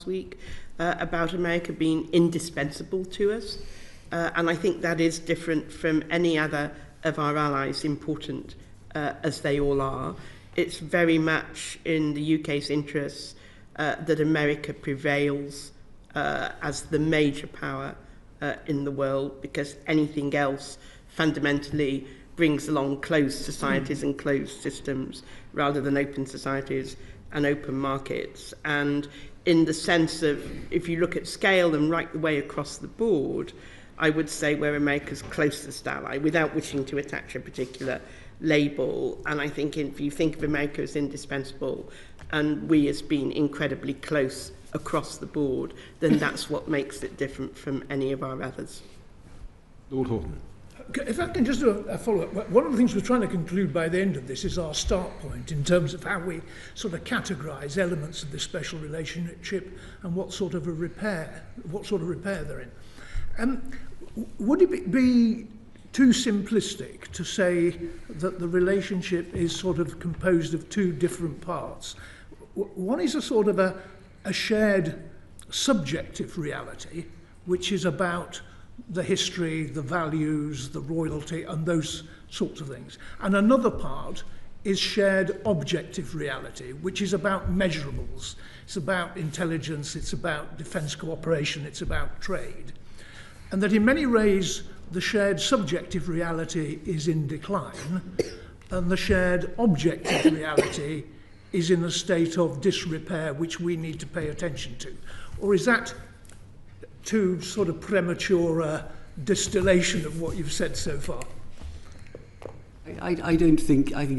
week about America being indispensable to us. And I think that is different from any other of our allies, important as they all are. It's very much in the UK's interests that America prevails as the major power in the world, because anything else fundamentally brings along closed societies and closed systems rather than open societies and open markets. And in the sense of, if you look at scale and right the way across the board, I would say we're America's closest ally, without wishing to attach a particular label. And I think if you think of America as indispensable and we as being incredibly close across the board, then that's what makes it different from any of our others. Lord Horton. If I can just do a follow-up. One of the things we're trying to conclude by the end of this is our start point in terms of how we sort of categorise elements of this special relationship and what sort of repair they're in. Would it be too simplistic to say that the relationship is sort of composed of two different parts? One is a sort of a shared subjective reality, which is about the history, the values, the royalty, and those sorts of things. And another part is shared objective reality, which is about measurables. It's about intelligence, it's about defence cooperation, it's about trade. And that in many ways, the shared subjective reality is in decline, and the shared objective reality is in a state of disrepair, which we need to pay attention to. Or is that too sort of premature distillation of what you've said so far? I think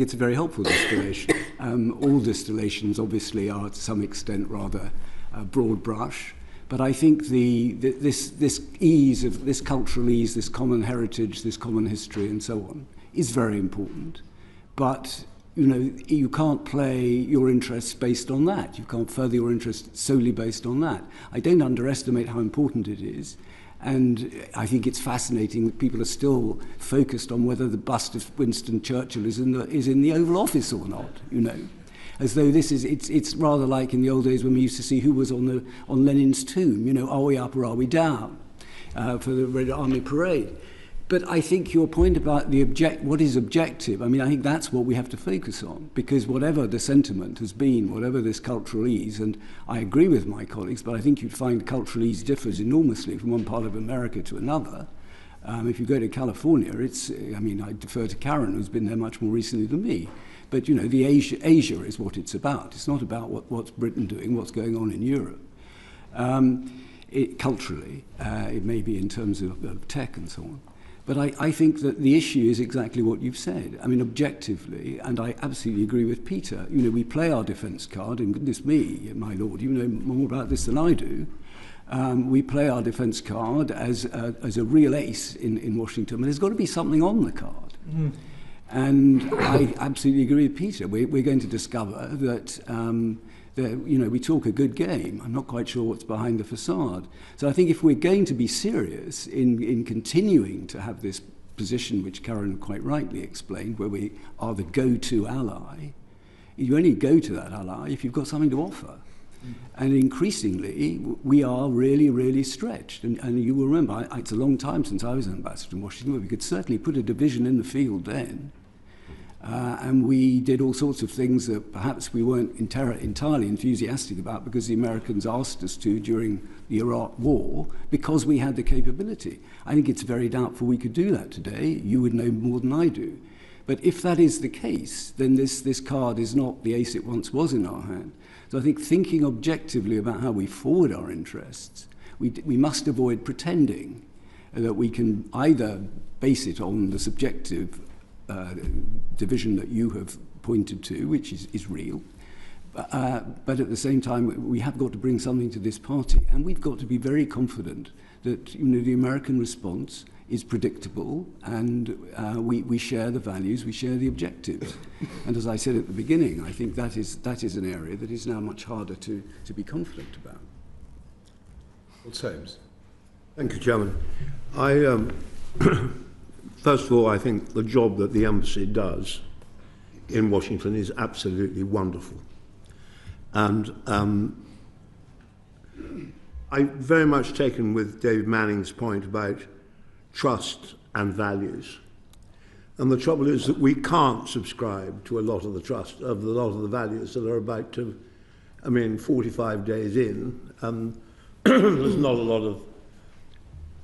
it's a very helpful distillation. All distillations obviously are to some extent rather broad brush, but I think this ease of this cultural ease, this common heritage, this common history and so on is very important. But you can't play your interests based on that. You can't further your interests solely based on that. I don't underestimate how important it is. And I think it's fascinating that people are still focused on whether the bust of Winston Churchill is in the Oval Office or not, As though it's rather like in the old days when we used to see who was on Lenin's tomb, are we up or are we down for the Red Army Parade. But I think your point about what is objective, I think that's what we have to focus on, because whatever the sentiment has been, whatever this cultural ease, and I agree with my colleagues, but I think you'd find cultural ease differs enormously from one part of America to another. If you go to California, I defer to Karen, who's been there much more recently than me. But, the Asia is what it's about. It's not about what's Britain doing, what's going on in Europe. Culturally, it may be in terms of tech and so on. But I think that the issue is exactly what you've said. Objectively, and I absolutely agree with Peter, we play our defence card, and goodness me, my lord, you know more about this than I do. We play our defence card as a real ace in Washington, but there's got to be something on the card. Mm. And I absolutely agree with Peter. We're going to discover that we talk a good game. I'm not quite sure what's behind the facade. So I think if we're going to be serious in continuing to have this position, which Karen quite rightly explained, where we are the go-to ally, you only go to that ally if you've got something to offer. And increasingly, we are really, really stretched. And you will remember, it's a long time since I was an ambassador in Washington, but we could certainly put a division in the field then. And we did all sorts of things that perhaps we weren't entirely enthusiastic about because the Americans asked us to during the Iraq War, because we had the capability. I think it's very doubtful we could do that today. You would know more than I do. But if that is the case, then this card is not the ace it once was in our hand. So I think thinking objectively about how we forward our interests, we must avoid pretending that we can either base it on the subjective division that you have pointed to, which is real, but at the same time we have got to bring something to this party, and we've got to be very confident that the American response is predictable, and we share the values, we share the objectives. And as I said at the beginning, I think that is an area that is now much harder to be confident about. Lord Soames. Thank you, Chairman. First of all, I think the job that the embassy does in Washington is absolutely wonderful. And I'm very much taken with David Manning's point about trust and values. And the trouble is that we can't subscribe to a lot of the trust, of a lot of the values that are about to, 45 days in, there's not a lot of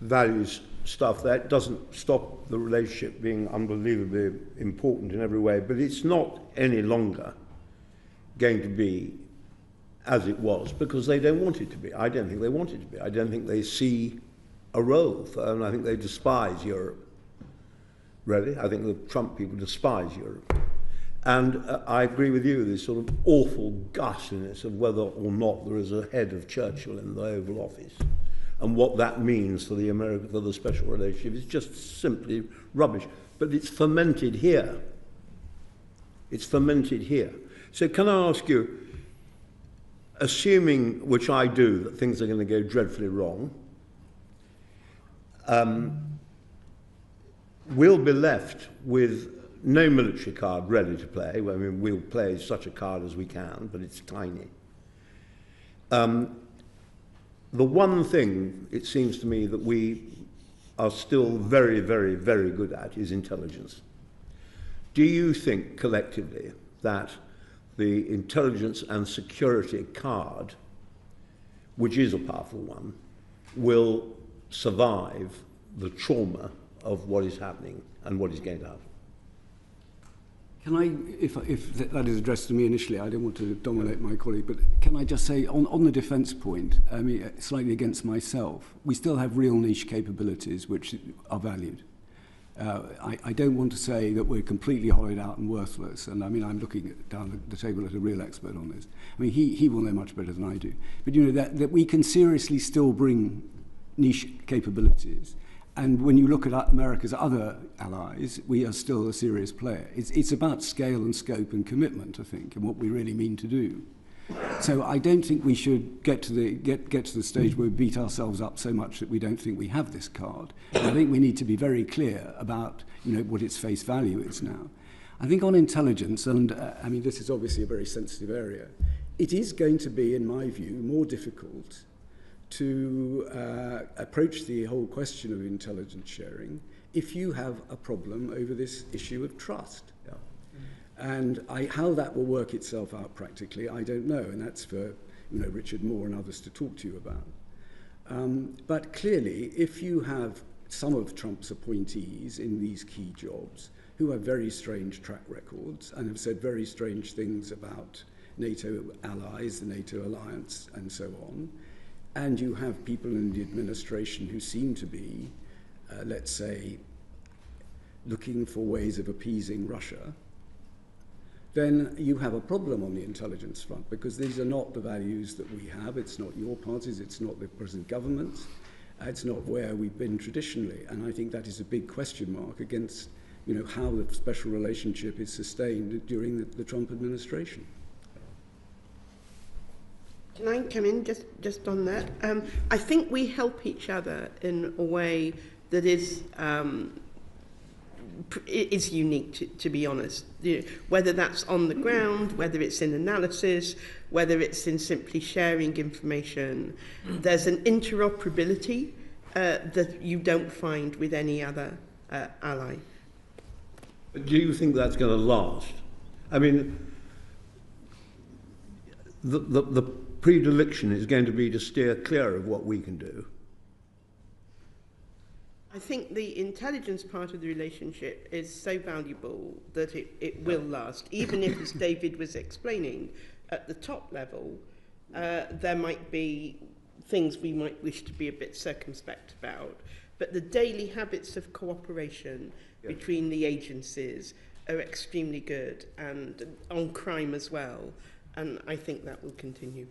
values stuff. That doesn't stop the relationship being unbelievably important in every way, but it's not any longer going to be as it was because they don't want it to be. I don't think they want it to be. I don't think they see a role for, and I think they despise Europe. Really, I think the Trump people despise Europe. And I agree with you, this sort of awful gussiness of whether or not there is a head of Churchill in the Oval Office and what that means for the special relationship is just simply rubbish. But it's fermented here. It's fermented here. So can I ask you, assuming, which I do, that things are going to go dreadfully wrong, we'll be left with no military card ready to play. We'll play such a card as we can, but it's tiny. The one thing, it seems to me, that we are still very, very, very good at is intelligence. Do you think, collectively, that the intelligence and security card, which is a powerful one, will survive the trauma of what is happening and what is going to happen? Can I, if that is addressed to me initially, I don't want to dominate my colleague, but can I just say, on the defence point, slightly against myself, we still have real niche capabilities which are valued. I don't want to say that we're completely hollowed out and worthless, and I'm looking down the table at a real expert on this. He will know much better than I do. But that we can seriously still bring niche capabilities. And when you look at America's other allies, we are still a serious player. It's about scale and scope and commitment, I think, and what we really mean to do. So I don't think we should get to the stage where we beat ourselves up so much that we don't think we have this card. I think we need to be very clear about what its face value is now. I think on intelligence, and this is obviously a very sensitive area, it is going to be, in my view, more difficult to approach the whole question of intelligence sharing if you have a problem over this issue of trust. Yeah. And how that will work itself out practically, I don't know, and that's for Richard Moore and others to talk to you about. But clearly, if you have some of Trump's appointees in these key jobs who have very strange track records and have said very strange things about NATO allies, the NATO alliance, and so on, and you have people in the administration who seem to be, let's say, looking for ways of appeasing Russia, then you have a problem on the intelligence front, because these are not the values that we have. It's not your parties, it's not the present government, it's not where we've been traditionally. And I think that is a big question mark against how the special relationship is sustained during the Trump administration. Can I come in just on that? I think we help each other in a way that is unique, to be honest. Whether that's on the ground, whether it's in analysis, whether it's in simply sharing information, there's an interoperability that you don't find with any other ally. Do you think that's going to last? The predilection is going to be to steer clear of what we can do. I think the intelligence part of the relationship is so valuable that it will last, even if, as David was explaining, at the top level, there might be things we might wish to be a bit circumspect about. But the daily habits of cooperation between the agencies are extremely good, and on crime as well. And I think that will continue.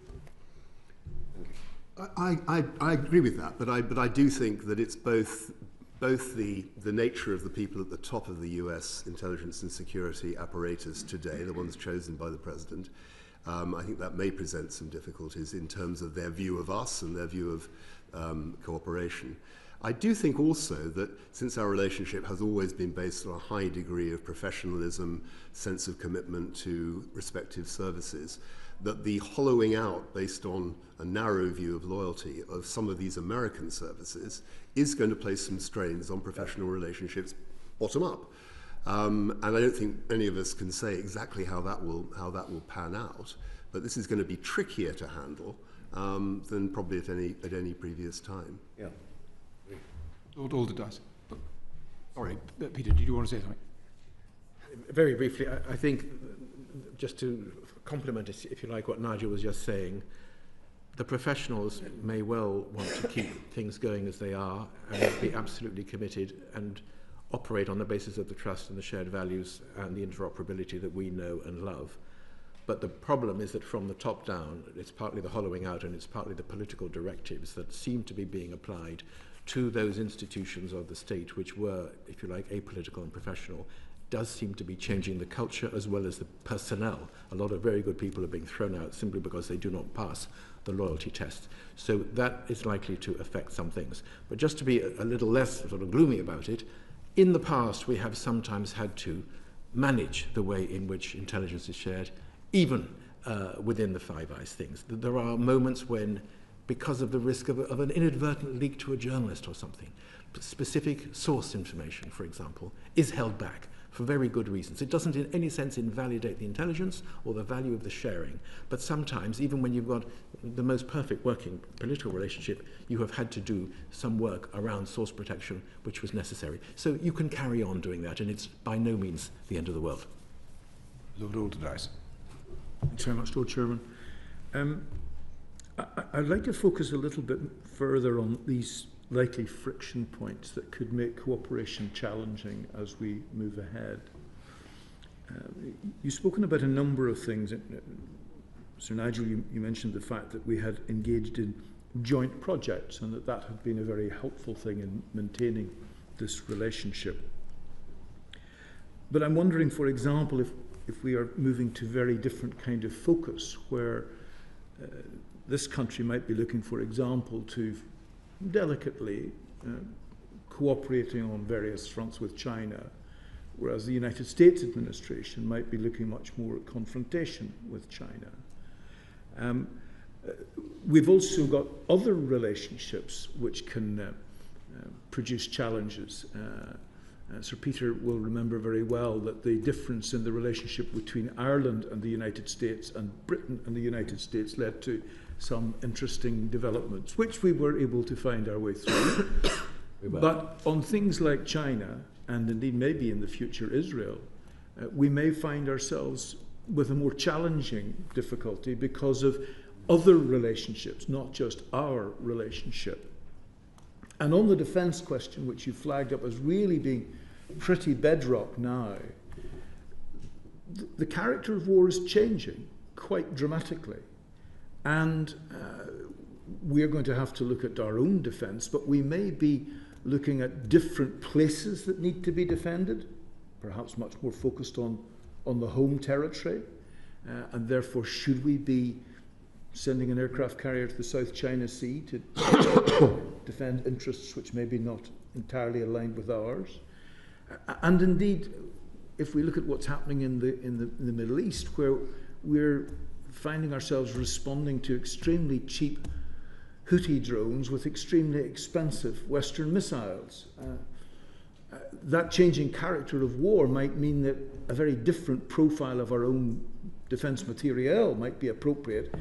I agree with that, but I do think that it's both the nature of the people at the top of the US intelligence and security apparatus today, the ones chosen by the president. I think that may present some difficulties in terms of their view of us and their view of cooperation. I do think also that since our relationship has always been based on a high degree of professionalism, sense of commitment to respective services, that the hollowing out based on a narrow view of loyalty of some of these American services is going to place some strains on professional relationships bottom up. And I don't think any of us can say exactly how that will pan out, but this is going to be trickier to handle than probably at any previous time. Yeah. Lord Alderdice. Sorry, Peter, did you want to say something? Very briefly, I think, just to complement, if you like, what Nigel was just saying, the professionals may well want to keep things going as they are and be absolutely committed and operate on the basis of the trust and the shared values and the interoperability that we know and love. But the problem is that from the top down, it's partly the hollowing out and it's partly the political directives that seem to be being applied to those institutions of the state which were, if you like, apolitical and professional, does seem to be changing the culture as well as the personnel. A lot of very good people are being thrown out simply because they do not pass the loyalty test. So that is likely to affect some things. But just to be a little less sort of gloomy about it, in the past we have sometimes had to manage the way in which intelligence is shared, even within the Five Eyes things. There are moments when, because of the risk of an inadvertent leak to a journalist or something, specific source information, for example, is held back for very good reasons. It doesn't in any sense invalidate the intelligence or the value of the sharing, but sometimes, even when you've got the most perfect working political relationship, you have had to do some work around source protection which was necessary. So you can carry on doing that, and it's by no means the end of the world. Lord Alderdice. Thanks very much, Lord Chairman. I'd like to focus a little bit further on these likely friction points that could make cooperation challenging as we move ahead. You've spoken about a number of things. Sir Nigel, you mentioned the fact that we had engaged in joint projects and that had been a very helpful thing in maintaining this relationship. But I'm wondering, for example, if we are moving to very different kind of focus, where this country might be looking, for example, to delicately cooperating on various fronts with China, whereas the United States administration might be looking much more at confrontation with China. We've also got other relationships which can produce challenges. Sir Peter will remember very well that the difference in the relationship between Ireland and the United States and Britain and the United States led to some interesting developments, which we were able to find our way through. But on things like China, and indeed maybe in the future Israel, we may find ourselves with a more challenging difficulty because of other relationships, not just our relationship. And on the defence question, which you flagged up as really being pretty bedrock now, the character of war is changing quite dramatically. And we're going to have to look at our own defence, but we may be looking at different places that need to be defended, perhaps much more focused on the home territory. And therefore, should we be sending an aircraft carrier to the South China Sea to defend interests which may be not entirely aligned with ours? And indeed, if we look at what's happening in the Middle East, where we're finding ourselves responding to extremely cheap Houthi drones with extremely expensive Western missiles. That changing character of war might mean that a very different profile of our own defence materiel might be appropriate,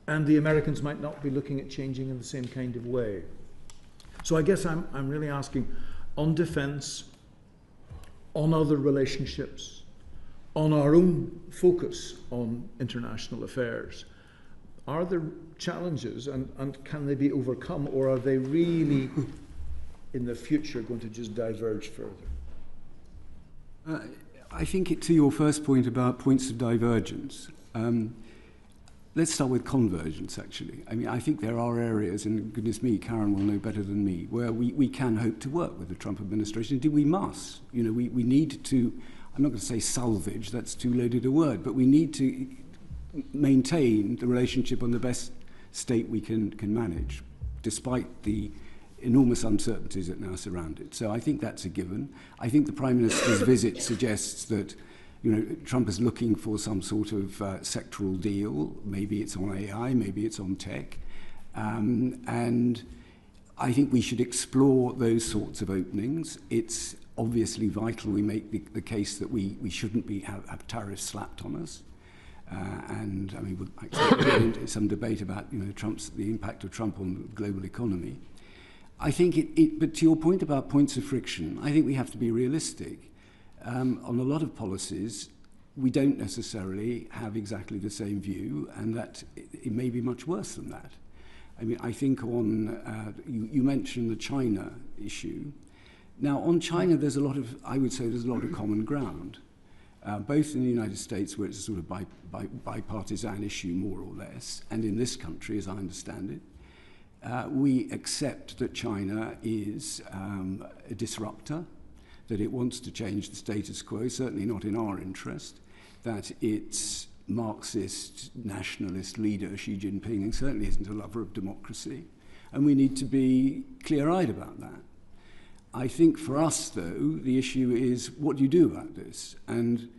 and the Americans might not be looking at changing in the same kind of way. So I guess I'm really asking, on defence, on other relationships, on our own focus on international affairs, are there challenges and can they be overcome, or are they really in the future going to just diverge further? I think to your first point about points of divergence, let's start with convergence, actually. I mean, I think there are areas, and goodness me, Karen will know better than me, where we can hope to work with the Trump administration. Indeed, we must. You know, we need to, I'm not going to say salvage, that's too loaded a word, but we need to maintain the relationship on the best state we can manage, despite the enormous uncertainties that now surround it. So I think that's a given. I think the Prime Minister's visit suggests that, Trump is looking for some sort of sectoral deal. Maybe it's on AI, maybe it's on tech. And I think we should explore those sorts of openings. It's obviously vital we make the case that we shouldn't have tariffs slapped on us. And I mean, we'll get into some debate about the impact of Trump on the global economy. I think but to your point about points of friction, I think we have to be realistic. On a lot of policies, we don't necessarily have exactly the same view, and that it may be much worse than that. I mean, I think you mentioned the China issue. Now, on China, I would say there's a lot of common ground, both in the United States, where it's a sort of bipartisan issue, more or less, and in this country, as I understand it. We accept that China is a disruptor, that it wants to change the status quo, certainly not in our interest, that its Marxist, nationalist leader, Xi Jinping, certainly isn't a lover of democracy, and we need to be clear-eyed about that. I think for us, though, the issue is, what do you do about this? And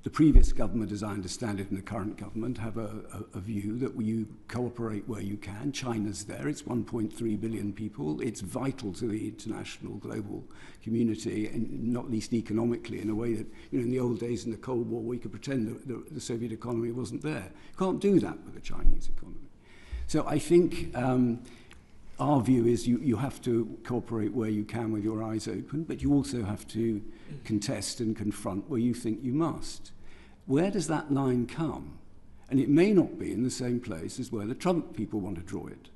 the previous government, as I understand it, and the current government have a view that you cooperate where you can. China's there. It's 1.3 billion people. It's vital to the international global community, and not least economically, in a way that, in the old days in the Cold War, we could pretend that the Soviet economy wasn't there. You can't do that with the Chinese economy. So I think our view is you have to cooperate where you can with your eyes open, but you also have to contest and confront where you think you must. Where does that line come? And it may not be in the same place as where the Trump people want to draw it.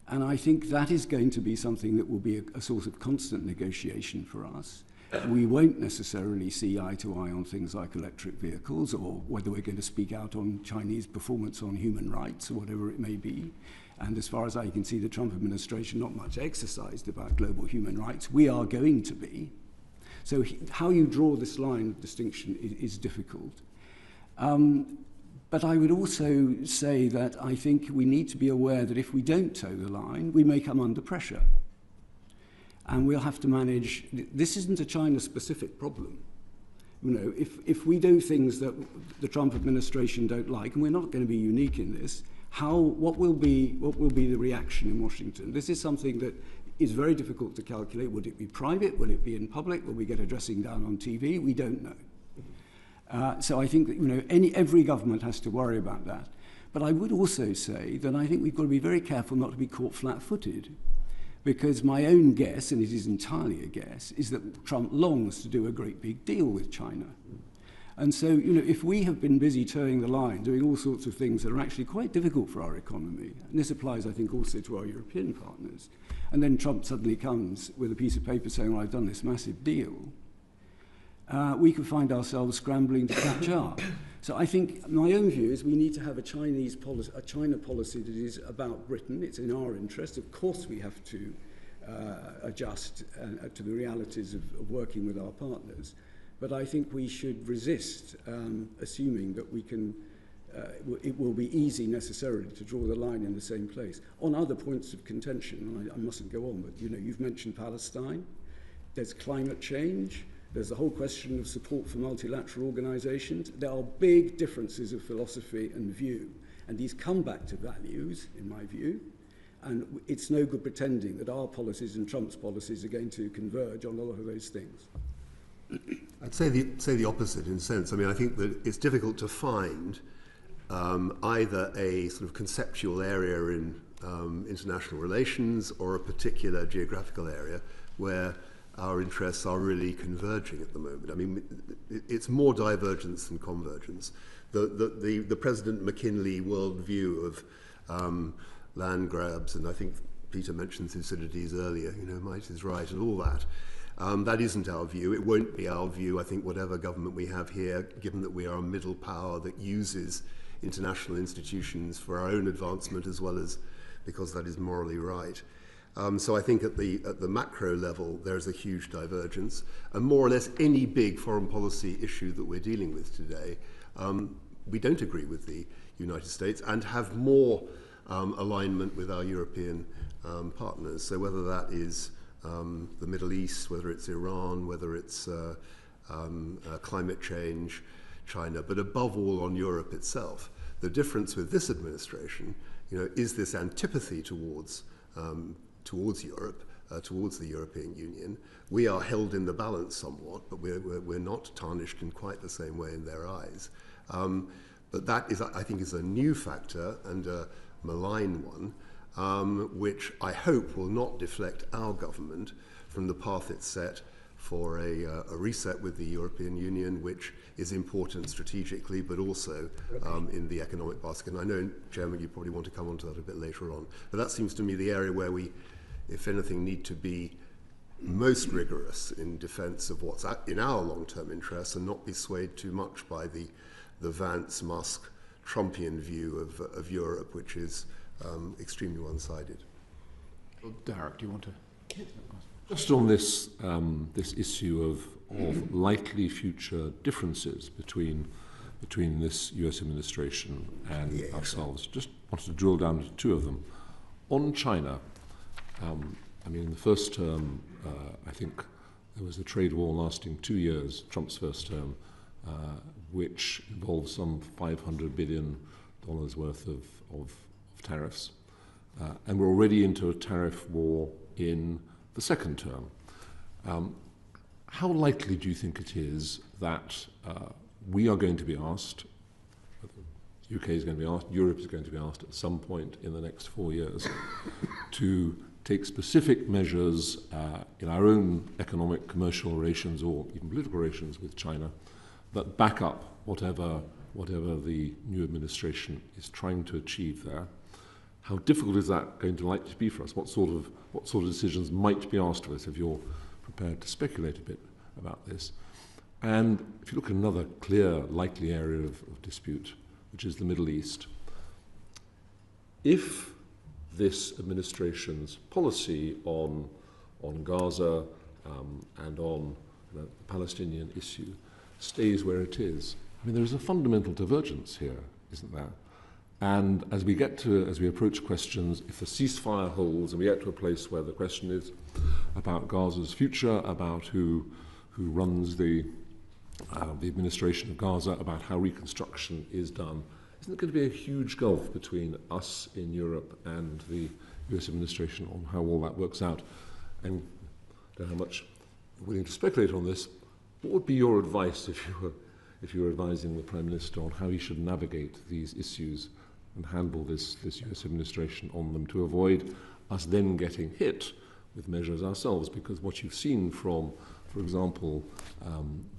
And I think that is going to be something that will be a source of constant negotiation for us. We won't necessarily see eye to eye on things like electric vehicles, or whether we're going to speak out on Chinese performance on human rights, or whatever it may be. And as far as I can see, the Trump administration not much exercised about global human rights. We are going to be. So how you draw this line of distinction is difficult. But I would also say that I think we need to be aware that if we don't toe the line, we may come under pressure. And we'll have to manage. This isn't a China-specific problem. If we do things that the Trump administration don't like, and we're not going to be unique in this, what will be the reaction in Washington? This is something that is very difficult to calculate. Would it be private? Will it be in public? Will we get a dressing down on TV? We don't know. So I think that every government has to worry about that. But I would also say that I think we've got to be very careful not to be caught flat-footed, because my own guess, and it is entirely a guess, is that Trump longs to do a great big deal with China. And so, if we have been busy towing the line, doing all sorts of things that are actually quite difficult for our economy, and this applies, I think, also to our European partners, and then Trump suddenly comes with a piece of paper saying, well, I've done this massive deal, we could find ourselves scrambling to catch up. So I think my own view is we need to have a China policy that is about Britain. It's in our interest. Of course we have to adjust to the realities of working with our partners. But I think we should resist assuming that we can, it will be easy necessarily to draw the line in the same place. On other points of contention, I mustn't go on, but you've mentioned Palestine. There's climate change. There's the whole question of support for multilateral organizations. There are big differences of philosophy and view, and these come back to values, in my view, and it's no good pretending that our policies and Trump's policies are going to converge on a lot of those things. I'd say the opposite in a sense. I mean, I think that it's difficult to find either a sort of conceptual area in international relations or a particular geographical area where our interests are really converging at the moment. I mean, it's more divergence than convergence. The President McKinley worldview of land grabs, and I think Peter mentioned Thucydides earlier, might is right, and all that. That isn't our view. It won't be our view, I think, whatever government we have here, given that we are a middle power that uses international institutions for our own advancement as well as because that is morally right. So I think at the macro level, there's a huge divergence. And more or less any big foreign policy issue that we're dealing with today, we don't agree with the United States and have more alignment with our European partners. So whether that is the Middle East, whether it's Iran, whether it's climate change, China, but above all on Europe itself. The difference with this administration, is this antipathy towards Europe, towards the European Union. We are held in the balance somewhat, but we're not tarnished in quite the same way in their eyes. But that is, I think, is a new factor and a malign one, which I hope will not deflect our government from the path it's set for a reset with the European Union, which is important strategically, but also in the economic basket. And I know, Chairman, you probably want to come on to that a bit later on. But that seems to me the area where we, if anything, need to be most rigorous in defence of what's in our long-term interests and not be swayed too much by the Vance, Musk, Trumpian view of Europe, which is extremely one-sided. Well, Derek, do you want to? Just on this issue of likely future differences between this US administration and ourselves, just wanted to drill down to two of them. On China, in the first term, I think there was a trade war lasting 2 years, Trump's first term, which involved some $500 billion worth of tariffs. And we're already into a tariff war in the second term. How likely do you think it is that we are going to be asked, the UK is going to be asked, Europe is going to be asked at some point in the next 4 years to take specific measures in our own economic, commercial relations or even political relations with China that back up whatever the new administration is trying to achieve there? How difficult is that going to likely to be for us? What sort of decisions might be asked of us, if you're prepared to speculate a bit about this? And if you look at another clear, likely area of dispute, which is the Middle East, if this administration's policy on Gaza and on the Palestinian issue stays where it is, there is a fundamental divergence here, isn't there? And as we approach questions, if the ceasefire holds and we get to a place where the question is about Gaza's future, about who runs the administration of Gaza, about how reconstruction is done, isn't there going to be a huge gulf between us in Europe and the US administration on how all that works out? And I don't know how much you're willing to speculate on this. What would be your advice if you were advising the Prime Minister on how he should navigate these issues and handle this US administration on them to avoid us then getting hit with measures ourselves? Because what you've seen from, for example,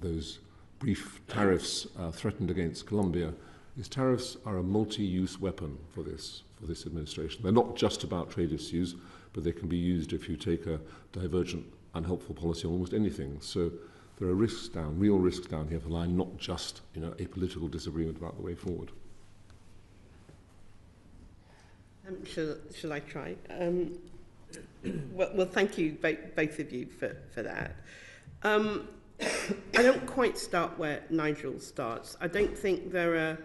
those brief tariffs threatened against Colombia, is tariffs are a multi-use weapon for this administration. They're not just about trade issues, but they can be used if you take a divergent, unhelpful policy on almost anything. So there are risks down, real risks down here for the line, not just a political disagreement about the way forward. Shall I try? Well, thank you, both of you, for that. I don't quite start where Nigel starts. I don't think there are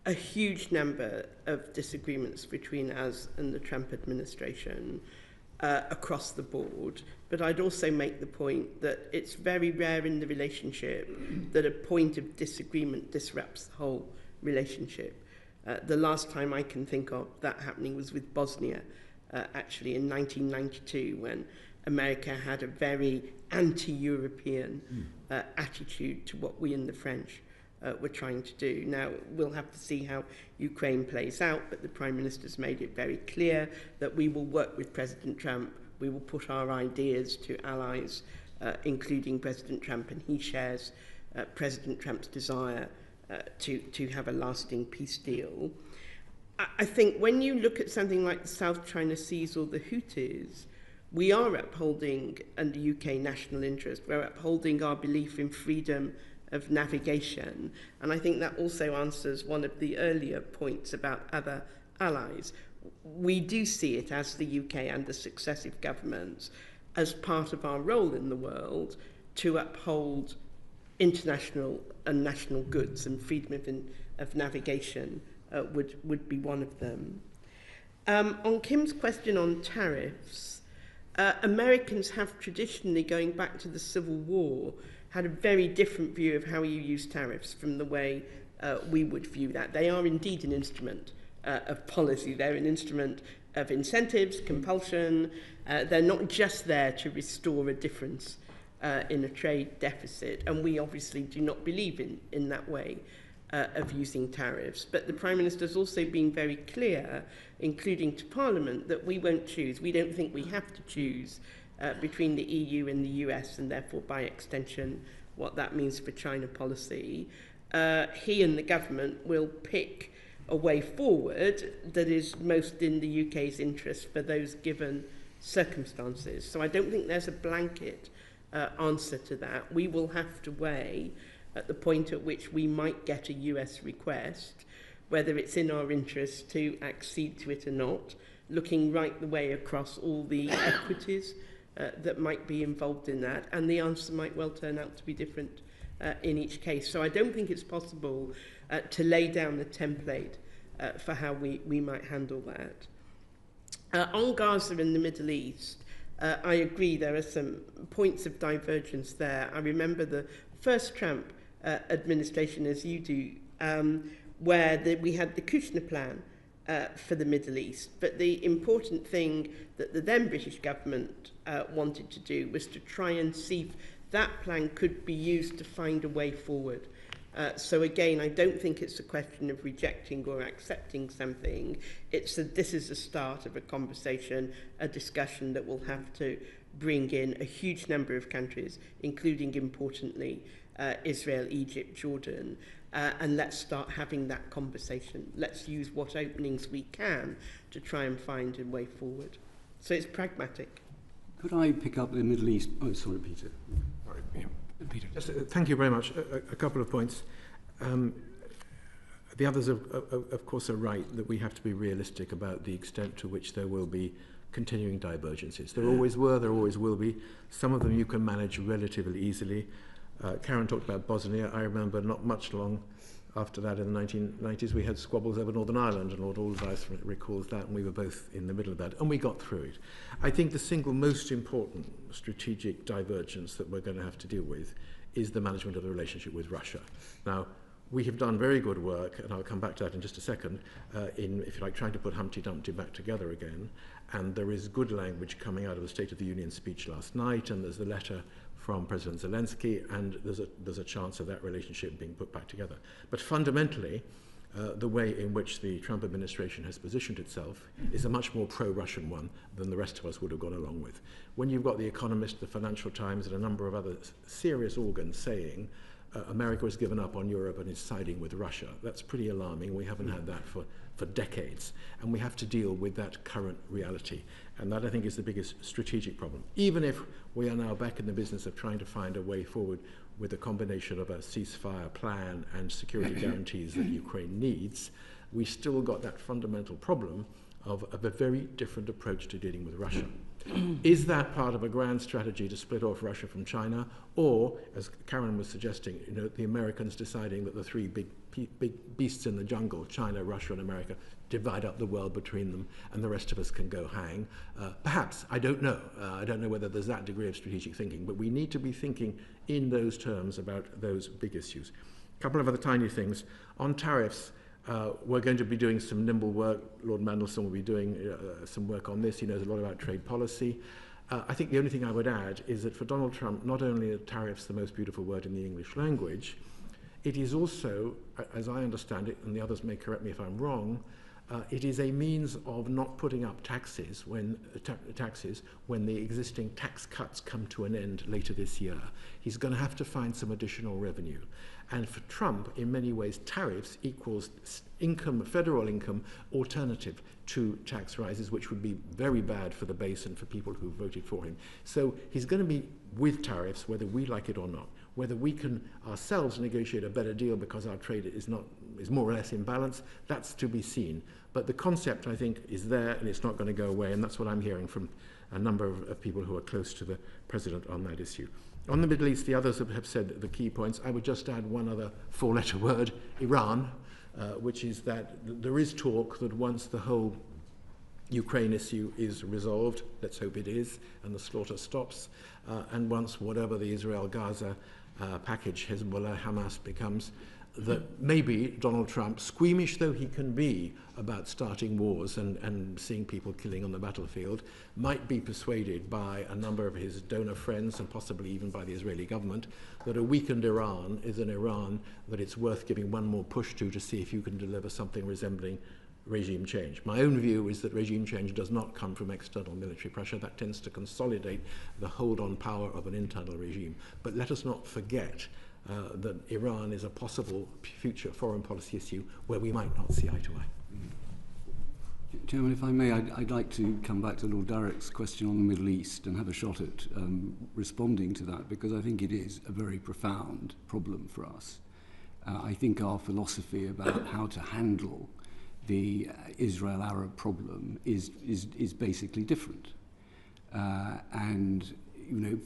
a huge number of disagreements between us and the Trump administration across the board, but I'd also make the point that it's very rare in the relationship that a point of disagreement disrupts the whole relationship. The last time I can think of that happening was with Bosnia, actually in 1992, when America had a very anti-European attitude to what we and the French were trying to do. Now, we'll have to see how Ukraine plays out, but the Prime Minister's made it very clear that we will work with President Trump. We will put our ideas to allies, including President Trump, and he shares President Trump's desire to have a lasting peace deal. I think when you look at something like the South China Seas or the Houthis, we are upholding, under UK national interest, we're upholding our belief in freedom of navigation. And I think that also answers one of the earlier points about other allies. We do see it as the UK and the successive governments as part of our role in the world to uphold international and national goods, and freedom of navigation would be one of them. On Kim's question on tariffs, Americans have traditionally, going back to the Civil War, had a very different view of how you use tariffs from the way we would view that. They are indeed an instrument of policy. They're an instrument of incentives, compulsion. They're not just there to restore a difference in a trade deficit. And we obviously do not believe in that way of using tariffs. But the Prime Minister's also been very clear, including to Parliament, that we won't choose. We don't think we have to choose between the EU and the US, and therefore, by extension, what that means for China policy. He and the government will pick a way forward that is most in the UK's interest for those given circumstances. So I don't think there's a blanket answer to that. We will have to weigh at the point at which we might get a US request, whether it's in our interest to accede to it or not, looking right the way across all the equities that might be involved in that, and the answer might well turn out to be different in each case. So I don't think it's possible to lay down the template for how we might handle that. On Gaza and the Middle East, I agree there are some points of divergence there. I remember the first Trump administration, as you do, where we had the Kushner plan for the Middle East. But the important thing that the then British government wanted to do was to try and see if that plan could be used to find a way forward. So again, I don't think it's a question of rejecting or accepting something. It's this is the start of a conversation, a discussion that will have to bring in a huge number of countries, including, importantly, Israel, Egypt, Jordan, and let's start having that conversation. Let's use what openings we can to try and find a way forward. So it's pragmatic. Could I pick up the Middle East? Oh, sorry, Peter. Sorry, yeah. Peter. Just, thank you very much. A couple of points. The others, of course, are right that we have to be realistic about the extent to which there will be continuing divergences. There always were, there always will be. Some of them you can manage relatively easily. Karen talked about Bosnia. I remember not much long after that in the 1990s we had squabbles over Northern Ireland, and Lord Alderdice recalls that, and we were both in the middle of that, and we got through it. I think the single most important strategic divergence that we're going to have to deal with is the management of the relationship with Russia. Now, we have done very good work, and I'll come back to that in just a second, in, if you like, trying to put Humpty Dumpty back together again. And there is good language coming out of the State of the Union speech last night, and there's the letter from President Zelensky, and there's a chance of that relationship being put back together. But fundamentally, the way in which the Trump administration has positioned itself is a much more pro-Russian one than the rest of us would have gone along with. When you've got The Economist, the Financial Times, and a number of other serious organs saying America has given up on Europe and is siding with Russia, that's pretty alarming. We haven't had that for decades, and we have to deal with that current reality. And that, I think, is the biggest strategic problem. Even if we are now back in the business of trying to find a way forward with a combination of a ceasefire plan and security guarantees that Ukraine needs, we still got that fundamental problem of a very different approach to dealing with Russia. Is that part of a grand strategy to split off Russia from China, or, as Karen was suggesting, the Americans deciding that the three big beasts in the jungle, China, Russia, and America, divide up the world between them, and the rest of us can go hang? Perhaps, I don't know. I don't know whether there's that degree of strategic thinking, but we need to be thinking in those terms about those big issues. A couple of other tiny things. On tariffs, we're going to be doing some nimble work. Lord Mandelson will be doing some work on this. He knows a lot about trade policy. I think the only thing I would add is that for Donald Trump, not only are tariffs the most beautiful word in the English language, it is also, as I understand it, and the others may correct me if I'm wrong, it is a means of not putting up taxes when the existing tax cuts come to an end later this year. He's going to have to find some additional revenue. And for Trump, in many ways, tariffs equals income, federal income, alternative to tax rises, which would be very bad for the base and for people who voted for him. So he's going to be with tariffs, whether we like it or not. Whether we can ourselves negotiate a better deal because our trade is more or less in balance, that's to be seen. But the concept, I think, is there, and it's not going to go away, and that's what I'm hearing from a number of people who are close to the president on that issue. On the Middle East, the others have said the key points. I would just add one other four-letter word, Iran, which is that there is talk that once the whole Ukraine issue is resolved, let's hope it is, and the slaughter stops, and once whatever the Israel-Gaza package Hezbollah, Hamas becomes, that maybe Donald Trump, squeamish though he can be about starting wars and seeing people killing on the battlefield, might be persuaded by a number of his donor friends and possibly even by the Israeli government that a weakened Iran is an Iran that it's worth giving one more push to see if you can deliver something resembling regime change. My own view is that regime change does not come from external military pressure. That tends to consolidate the hold on power of an internal regime. But let us not forget that Iran is a possible future foreign policy issue where we might not see eye to eye. Chairman, if I may, I'd like to come back to Lord Darroch's question on the Middle East and have a shot at responding to that, because I think it is a very profound problem for us. I think our philosophy about how to handle the Israel-Arab problem is basically different. And you know,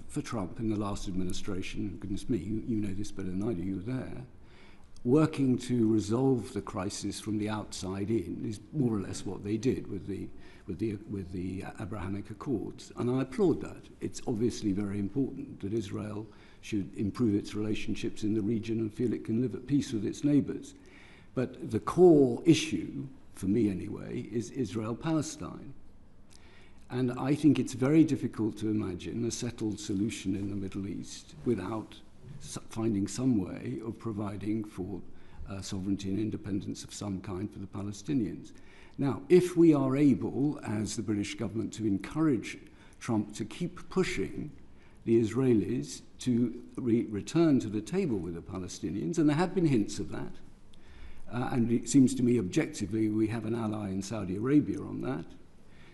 for Trump in the last administration, goodness me, you know this better than I do, you were there, working to resolve the crisis from the outside in is more or less what they did with the Abrahamic Accords. And I applaud that. It's obviously very important that Israel should improve its relationships in the region and feel it can live at peace with its neighbors. But the core issue, for me anyway, is Israel-Palestine. And I think it's very difficult to imagine a settled solution in the Middle East without finding some way of providing for sovereignty and independence of some kind for the Palestinians. Now, if we are able, as the British government, to encourage Trump to keep pushing the Israelis to return to the table with the Palestinians, and there have been hints of that, and it seems to me objectively we have an ally in Saudi Arabia on that,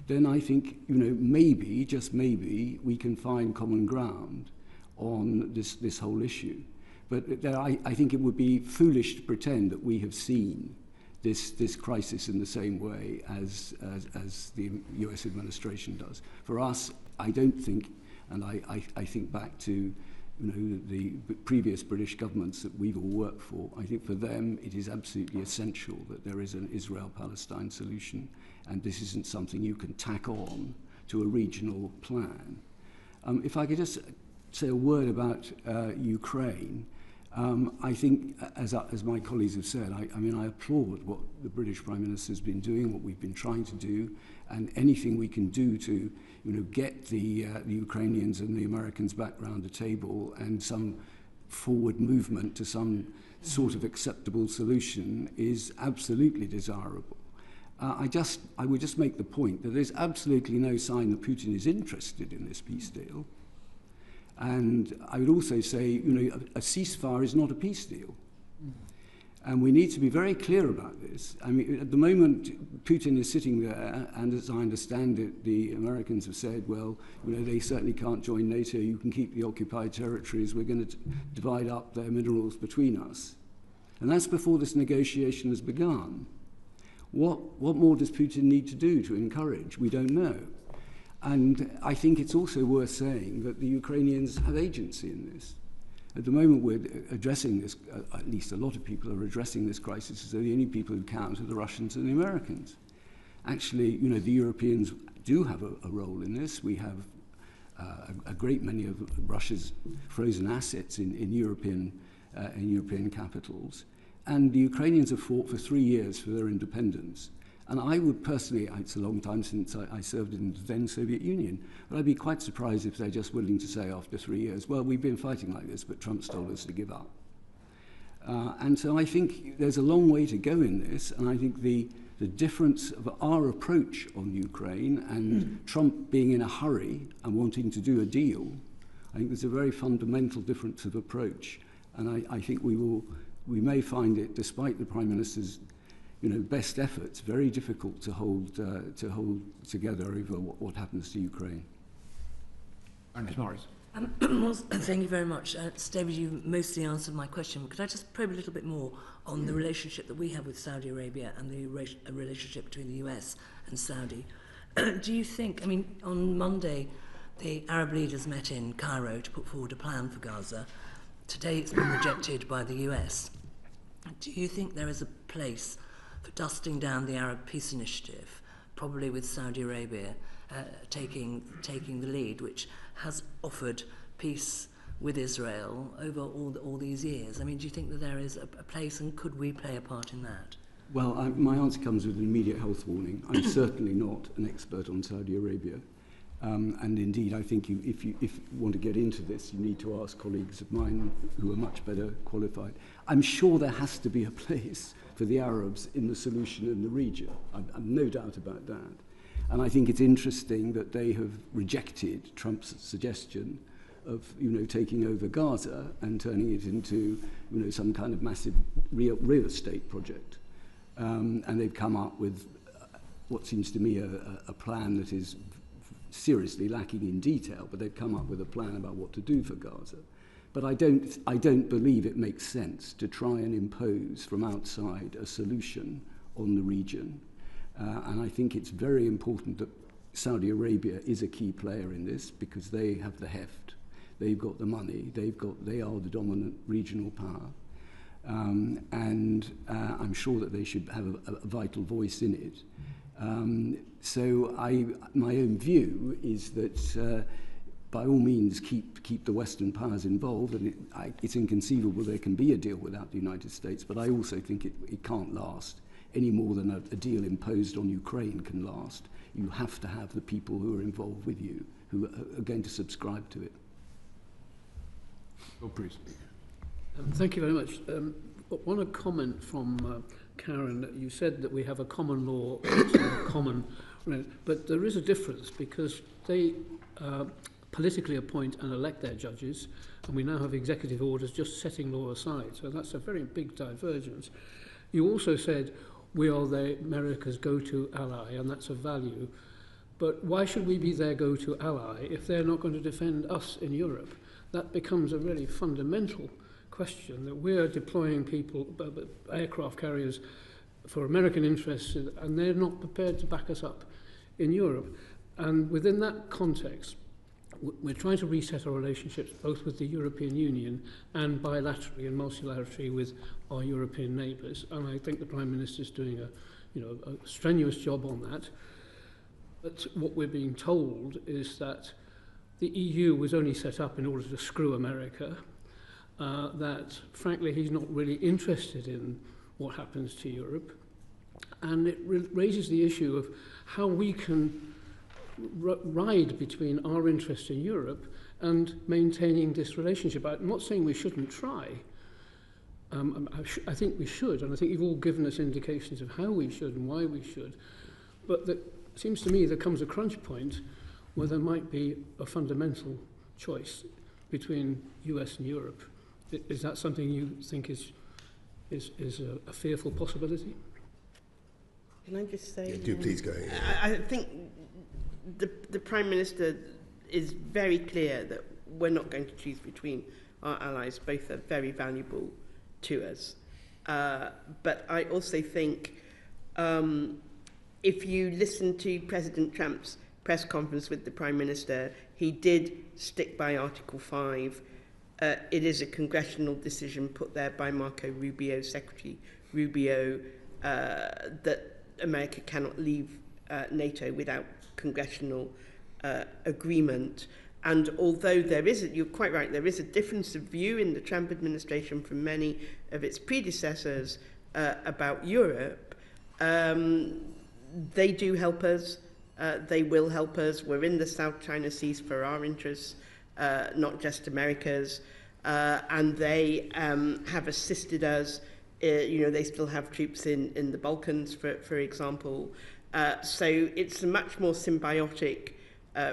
then I think, you know, maybe, just maybe, we can find common ground on this whole issue. But I think it would be foolish to pretend that we have seen this crisis in the same way as the US administration does. For us, I don't think, and I think back to the previous British governments that we've all worked for, I think for them it is absolutely essential that there is an Israel-Palestine solution, and this isn't something you can tack on to a regional plan. If I could just say a word about Ukraine, I think, as my colleagues have said, I applaud what the British Prime Minister has been doing, what we've been trying to do, and anything we can do to get the Ukrainians and the Americans back round the table and some forward movement to some sort of acceptable solution is absolutely desirable. I would just make the point that there's absolutely no sign that Putin is interested in this peace deal. And I would also say, a ceasefire is not a peace deal. And we need to be very clear about this. I mean, at the moment, Putin is sitting there, and as I understand it, the Americans have said, well, they certainly can't join NATO, you can keep the occupied territories, we're going to divide up their minerals between us. And that's before this negotiation has begun. What more does Putin need to do to encourage? We don't know. And I think it's also worth saying that the Ukrainians have agency in this. At the moment we're addressing this, at least a lot of people are addressing this crisis as though the only people who count are the Russians and the Americans. Actually, the Europeans do have a role in this. We have a great many of Russia's frozen assets in European capitals. And the Ukrainians have fought for 3 years for their independence. And I would personally, it's a long time since I served in the then Soviet Union, but I'd be quite surprised if they're just willing to say after 3 years, well, we've been fighting like this, but Trump's told us to give up. And so I think there's a long way to go in this, and I think the difference of our approach on Ukraine and Trump being in a hurry and wanting to do a deal, I think there's a very fundamental difference of approach. And I think we may find it, despite the Prime Minister's best efforts, very difficult to hold together over what happens to Ukraine. Ms. Morris. Well, thank you very much. David, you mostly answered my question. Could I just probe a little bit more on the relationship that we have with Saudi Arabia and the relationship between the US and Saudi? Do you think, on Monday, the Arab leaders met in Cairo to put forward a plan for Gaza. Today it's been rejected by the US. Do you think there is a place for dusting down the Arab peace initiative, probably with Saudi Arabia taking the lead, which has offered peace with Israel over all these years? I mean, do you think that there is a place, and could we play a part in that? Well, my answer comes with an immediate health warning. I'm certainly not an expert on Saudi Arabia. And indeed, I think if you want to get into this, you need to ask colleagues of mine who are much better qualified. I'm sure there has to be a place for the Arabs in the solution in the region. I've no doubt about that. And I think it's interesting that they have rejected Trump's suggestion of, taking over Gaza and turning it into, some kind of massive real estate project. And they've come up with what seems to me a plan that is seriously lacking in detail, but they've come up with a plan about what to do for Gaza. But I don't believe it makes sense to try and impose from outside a solution on the region. And I think it's very important that Saudi Arabia is a key player in this, because they have the heft, they've got the money, they are the dominant regional power. And I'm sure that they should have a vital voice in it. So my own view is that by all means keep the Western powers involved, and it's inconceivable there can be a deal without the United States, but I also think it can't last any more than a deal imposed on Ukraine can last. You have to have the people who are involved with you, who are going to subscribe to it. Oh, please. Thank you very much. One comment from Karen. You said that we have a common law, common, but there is a difference, because they politically appoint and elect their judges, and we now have executive orders just setting law aside. So that's a very big divergence. You also said we are America's go-to ally, and that's a value. But why should we be their go-to ally if they're not going to defend us in Europe? That becomes a really fundamental question, that we're deploying aircraft carriers for American interests, and they're not prepared to back us up in Europe. And within that context, we're trying to reset our relationships both with the European Union and bilaterally and multilaterally with our European neighbours. And I think the Prime Minister is doing a strenuous job on that. But what we're being told is that the EU was only set up in order to screw America, that frankly he's not really interested in what happens to Europe. And it raises the issue of how we can ride between our interest in Europe and maintaining this relationship. I'm not saying we shouldn't try. I think we should, and I think you've all given us indications of how we should and why we should. But it seems to me there comes a crunch point where there might be a fundamental choice between US and Europe. Is that something you think is a fearful possibility? Can I just say? Yeah, do please go ahead. I think the Prime Minister is very clear that we're not going to choose between our allies. Both are very valuable to us. But I also think if you listen to President Trump's press conference with the Prime Minister, he did stick by Article 5. It is a congressional decision put there by Marco Rubio, Secretary Rubio, that America cannot leave NATO without congressional agreement. And although you're quite right, there is a difference of view in the Trump administration from many of its predecessors about Europe, they do help us. They will help us. We're in the South China Seas for our interests, not just America's. And they have assisted us. They still have troops in the Balkans, for example. So it's a much more symbiotic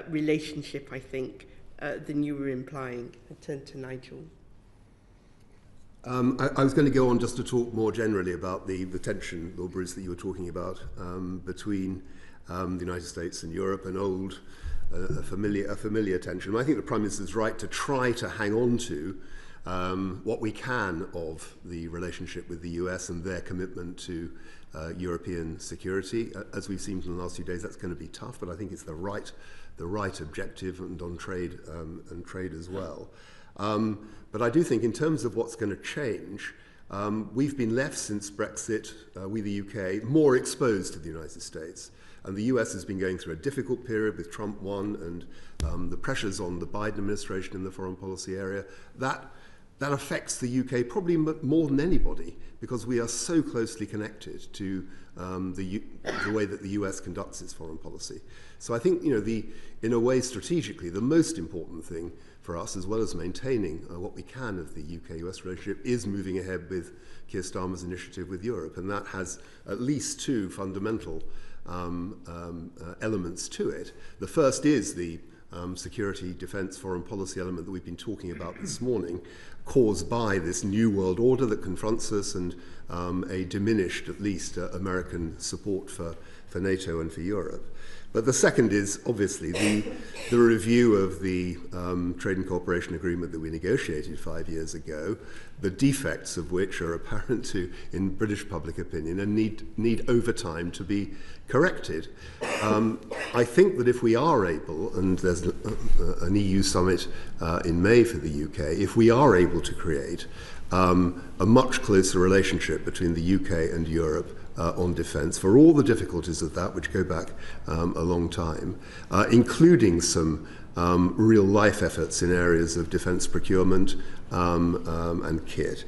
relationship, I think, than you were implying. I turn to Nigel. I was going to go on just to talk more generally about the tension, Lord Bruce, that you were talking about between the United States and Europe, a familiar tension. I think the Prime Minister is right to try to hang on to what we can of the relationship with the US and their commitment to European security. As we've seen from the last few days, that's going to be tough, but I think it's the right objective, and on trade and trade as well. But I do think in terms of what's going to change, we've been left since Brexit, we the UK, more exposed to the United States. And the US has been going through a difficult period with Trump 1 and the pressures on the Biden administration in the foreign policy area. That affects the UK probably more than anybody, because we are so closely connected to the way that the US conducts its foreign policy. So I think, in a way, strategically, the most important thing for us, as well as maintaining what we can of the UK-US relationship, is moving ahead with Keir Starmer's initiative with Europe. And that has at least two fundamental elements to it. The first is the security, defence, foreign policy element that we've been talking about this morning, caused by this new world order that confronts us and a diminished, at least, American support for NATO and for Europe. But the second is obviously the review of the Trade and Cooperation Agreement that we negotiated 5 years ago, the defects of which are apparent in British public opinion and need over time to be corrected. I think that if we are able, and there's an EU summit in May for the UK, if we are able to create a much closer relationship between the UK and Europe on defence, for all the difficulties of that, which go back a long time, including some real-life efforts in areas of defence procurement and kit.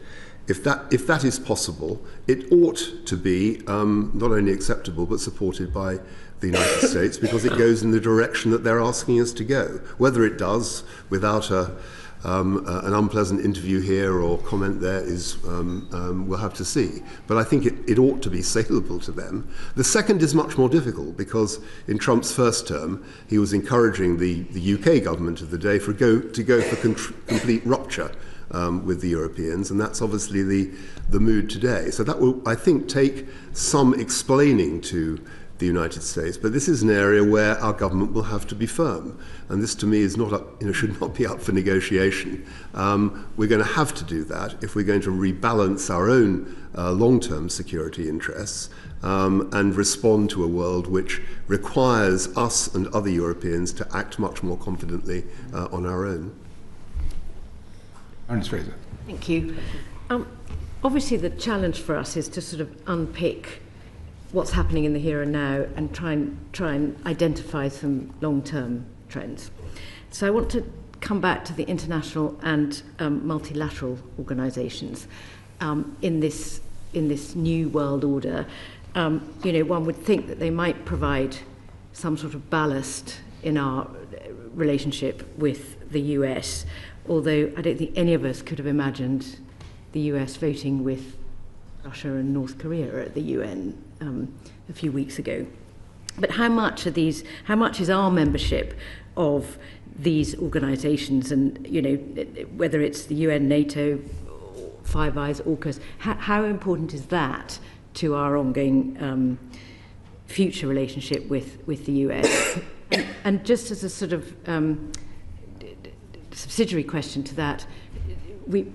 If that is possible, it ought to be not only acceptable but supported by the United States, because it goes in the direction that they're asking us to go. Whether it does without an unpleasant interview here or comment there we'll have to see. But I think it ought to be saleable to them. The second is much more difficult, because in Trump's first term, he was encouraging the UK government of the day to go for complete rupture with the Europeans, and that's obviously the mood today. So that will, I think, take some explaining to the United States, but this is an area where our government will have to be firm, and this to me is not should not be up for negotiation. We're going to have to do that if we're going to rebalance our own long-term security interests and respond to a world which requires us and other Europeans to act much more confidently on our own. Fraser. Thank you. Obviously, the challenge for us is to sort of unpick what's happening in the here and now and try and identify some long-term trends. So I want to come back to the international and multilateral organisations in this new world order. One would think that they might provide some sort of ballast in our relationship with the US, although I don't think any of us could have imagined the US voting with Russia and North Korea at the UN a few weeks ago. But how much is our membership of these organisations, and whether it's the UN, NATO, Five Eyes, AUKUS, how important is that to our ongoing future relationship with the US? and just as a sort of subsidiary question to that,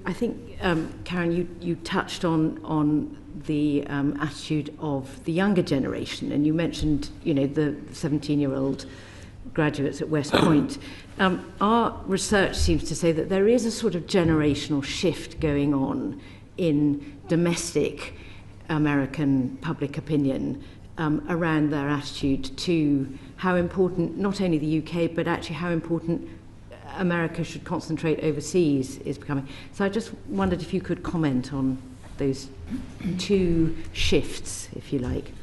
I think, Karen, you touched on the attitude of the younger generation, and you mentioned, the 17-year-old graduates at West Point. Our research seems to say that there is a sort of generational shift going on in domestic American public opinion around their attitude to how important not only the UK, but actually how important America should concentrate overseas is becoming. So I just wondered if you could comment on those two shifts, if you like.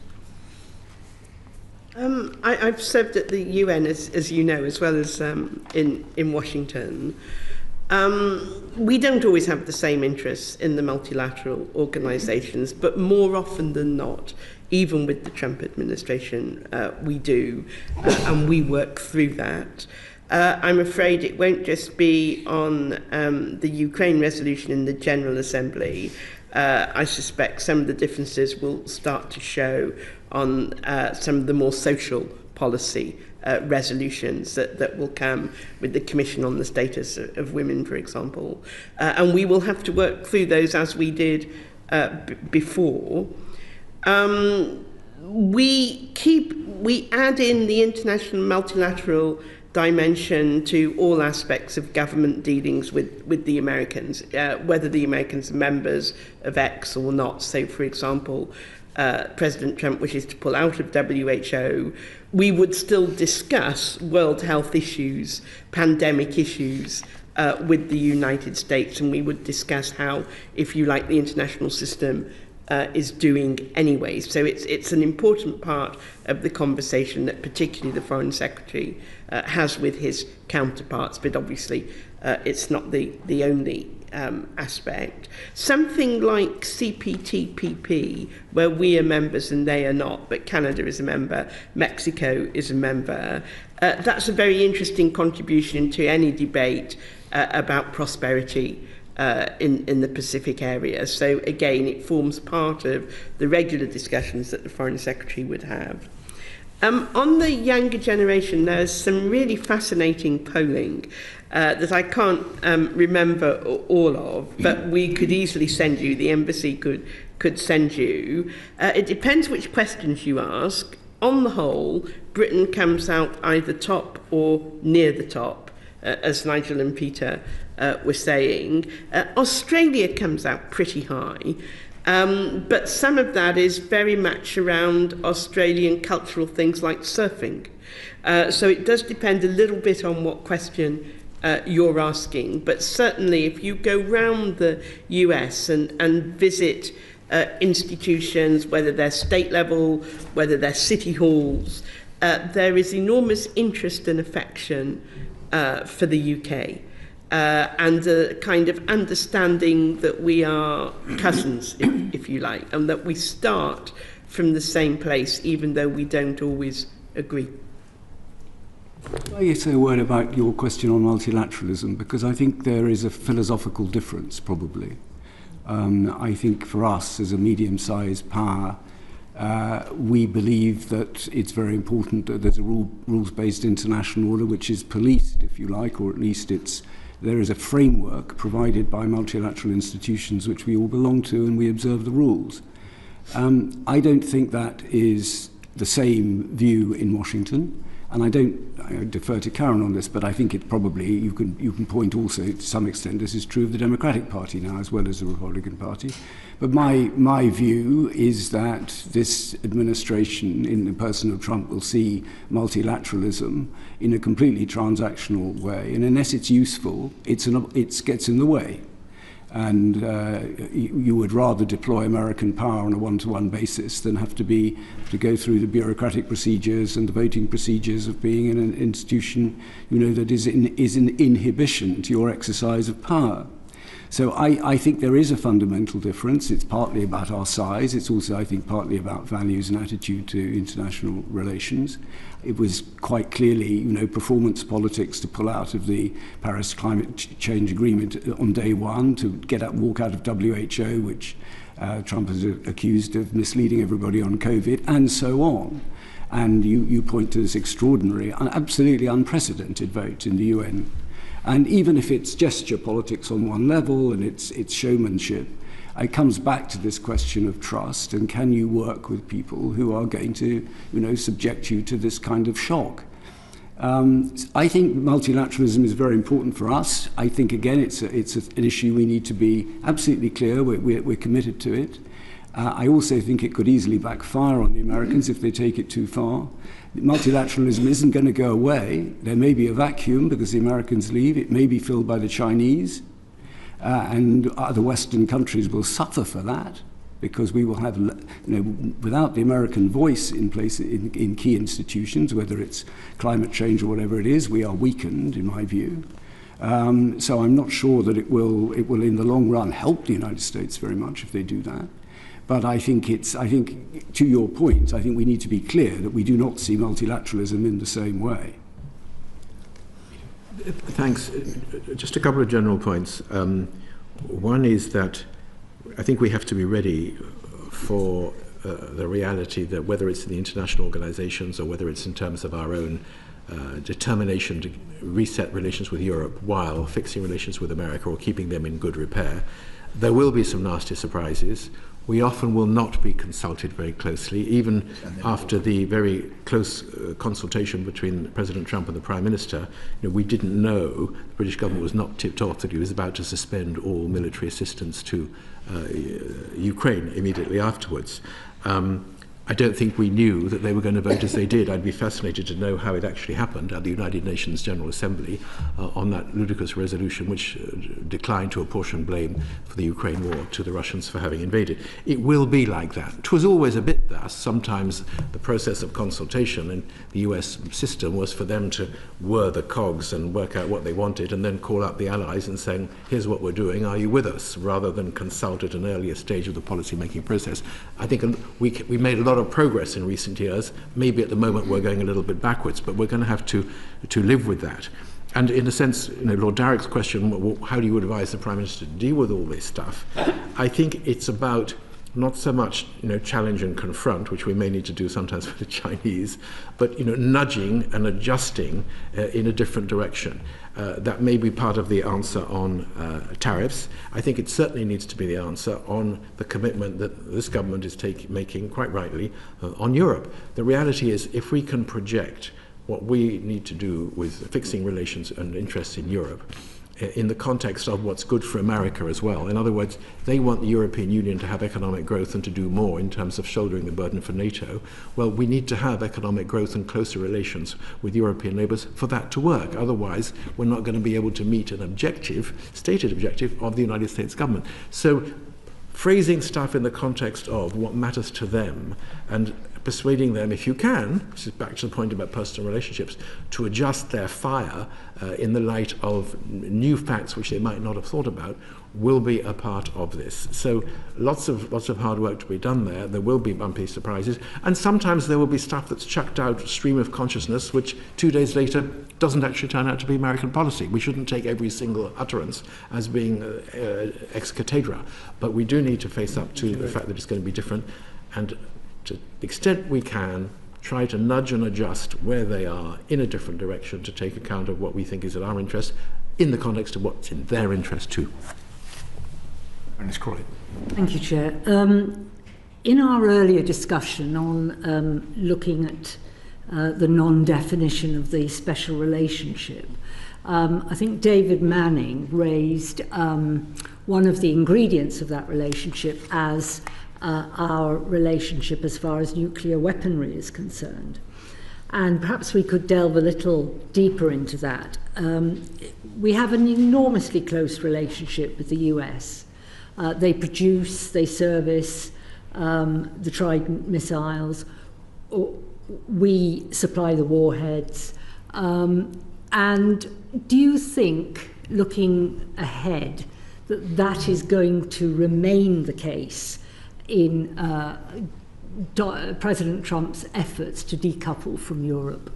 I've served at the UN, as you know, as well as in Washington. We don't always have the same interests in the multilateral organisations, but more often than not, even with the Trump administration, we do, and we work through that. I'm afraid it won't just be on the Ukraine resolution in the General Assembly. I suspect some of the differences will start to show on some of the more social policy resolutions that will come with the Commission on the Status of Women, for example. And we will have to work through those as we did before. We add in the international multilateral dimension to all aspects of government dealings with the Americans, whether the Americans are members of X or not. So, for example, President Trump wishes to pull out of WHO, we would still discuss world health issues, pandemic issues with the United States, and we would discuss how, if you like, the international system is doing anyway. So it's an important part of the conversation that particularly the Foreign Secretary has with his counterparts, but obviously it's not the only aspect. Something like CPTPP, where we are members and they are not, but Canada is a member, Mexico is a member, that's a very interesting contribution to any debate about prosperity in the Pacific area. So again, it forms part of the regular discussions that the Foreign Secretary would have. On the younger generation, there's some really fascinating polling that I can't remember all of, but we could easily send you, the embassy could send you. It depends which questions you ask. On the whole, Britain comes out either top or near the top, as Nigel and Peter were saying. Australia comes out pretty high. But some of that is very much around Australian cultural things like surfing. So it does depend a little bit on what question you're asking. But certainly if you go round the US and visit institutions, whether they're state level, whether they're city halls, there is enormous interest and affection for the UK. And a kind of understanding that we are cousins, if you like, and that we start from the same place, even though we don't always agree. Can I say a word about your question on multilateralism? Because I think there is a philosophical difference, probably. I think for us, as a medium-sized power, we believe that it's very important that there's a rules-based international order which is policed, if you like, or at least there is a framework provided by multilateral institutions which we all belong to, and we observe the rules. I don't think that is the same view in Washington, and I defer to Karen on this, but I think it probably, you can point also to some extent, this is true of the Democratic Party now as well as the Republican Party. But my view is that this administration, in the person of Trump, will see multilateralism in a completely transactional way, and unless it's useful, it gets in the way. And you would rather deploy American power on a one-to-one basis than have to go through the bureaucratic procedures and the voting procedures of being in an institution, that is an inhibition to your exercise of power. So I think there is a fundamental difference. It's partly about our size. It's also, I think, partly about values and attitude to international relations. It was quite clearly, performance politics to pull out of the Paris Climate Change Agreement on day one, to walk out of WHO, which Trump has accused of misleading everybody on COVID, and so on. And you point to this extraordinary, absolutely unprecedented vote in the UN. And even if it's gesture politics on one level and it's showmanship, it comes back to this question of trust, and can you work with people who are going to, subject you to this kind of shock? I think multilateralism is very important for us. I think, again, it's an issue we need to be absolutely clear. We're committed to it. I also think it could easily backfire on the Americans if they take it too far. Multilateralism isn't going to go away. There may be a vacuum because the Americans leave. It may be filled by the Chinese. And other Western countries will suffer for that, because we will have, without the American voice in place in key institutions, whether it's climate change or whatever it is, we are weakened, in my view. So I'm not sure that it will in the long run help the United States very much if they do that. But I think to your point, I think we need to be clear that we do not see multilateralism in the same way. Thanks. Just a couple of general points. One is that I think we have to be ready for the reality that whether it's in the international organizations or whether it's in terms of our own determination to reset relations with Europe while fixing relations with America or keeping them in good repair, there will be some nasty surprises we often will not be consulted very closely, even after the very close consultation between President Trump and the Prime Minister. We didn't know, the British government was not tipped off that he was about to suspend all military assistance to Ukraine immediately afterwards. I don't think we knew that they were going to vote as they did. I'd be fascinated to know how it actually happened at the United Nations General Assembly on that ludicrous resolution which declined to apportion blame for the Ukraine war to the Russians for having invaded. It will be like that. It was always a bit thus. Sometimes the process of consultation in the US system was for them to whir the cogs and work out what they wanted and then call up the allies and saying, here's what we're doing, are you with us? Rather than consult at an earlier stage of the policy-making process. I think we made a lot of progress in recent years. Maybe at the moment we're going a little bit backwards, but we're going to have to live with that. And in a sense, Lord Darrick's question, how do you advise the Prime Minister to deal with all this stuff? I think it's about not so much challenge and confront, which we may need to do sometimes with the Chinese, but nudging and adjusting in a different direction. That may be part of the answer on tariffs. I think it certainly needs to be the answer on the commitment that this government is making, quite rightly, on Europe. The reality is, if we can project what we need to do with fixing relations and interests in Europe, in the context of what's good for America as well. In other words, they want the European Union to have economic growth and to do more in terms of shouldering the burden for NATO. Well, we need to have economic growth and closer relations with European neighbours for that to work. Otherwise, we're not going to be able to meet an objective, stated objective, of the United States government. So, phrasing stuff in the context of what matters to them and persuading them, if you can, which is back to the point about personal relationships, to adjust their fire in the light of new facts which they might not have thought about, will be a part of this. So lots of hard work to be done there. There will be bumpy surprises, and sometimes there will be stuff that's chucked out stream of consciousness which 2 days later doesn't actually turn out to be American policy. We shouldn't take every single utterance as being ex cathedra, but we do need to face up to the fact that it's going to be different, and to the extent we can, try to nudge and adjust where they are in a different direction to take account of what we think is in our interest in the context of what's in their interest too. Thank you, Chair. In our earlier discussion on looking at the non-definition of the special relationship, I think David Manning raised one of the ingredients of that relationship as our relationship as far as nuclear weaponry is concerned. And perhaps we could delve a little deeper into that. We have an enormously close relationship with the US. They produce, they service the Trident missiles. We supply the warheads. And do you think, looking ahead, that that is going to remain the case in President Trump's efforts to decouple from Europe?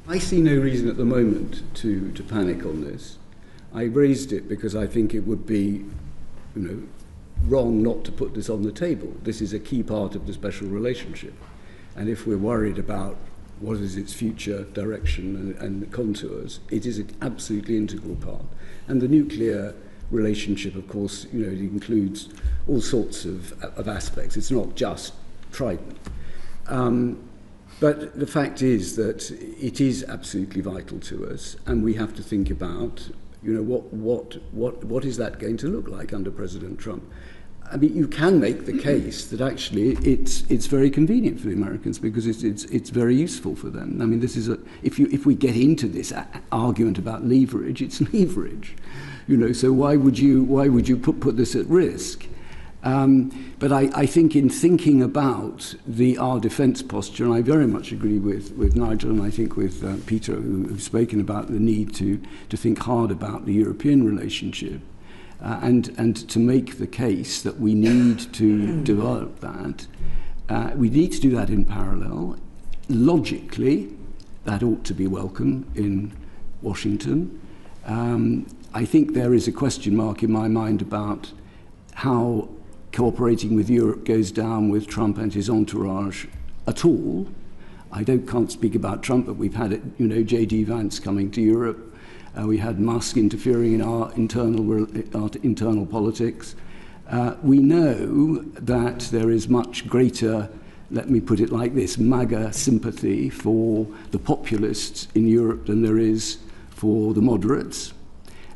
I see no reason at the moment to panic on this. I raised it because I think it would be wrong not to put this on the table. This is a key part of the special relationship. And if we're worried about what is its future direction and contours, it is an absolutely integral part. And the nuclear relationship, of course, it includes all sorts of aspects. It's not just Trident. But the fact is that it is absolutely vital to us, and we have to think about, what is that going to look like under President Trump? I mean, you can make the case that actually it's very convenient for the Americans because it's very useful for them. I mean, this is if we get into this argument about leverage, it's leverage, So why would you put this at risk? But I think in thinking about our defence posture, and I very much agree with Nigel and I think with Peter, who've spoken about the need to think hard about the European relationship, and to make the case that we need to develop that. We need to do that in parallel. Logically, that ought to be welcome in Washington. I think there is a question mark in my mind about how cooperating with Europe goes down with Trump and his entourage at all. I can't speak about Trump, but we've had it, J.D. Vance coming to Europe. We had Musk interfering in our internal politics. We know that there is much greater, let me put it like this, MAGA sympathy for the populists in Europe than there is for the moderates.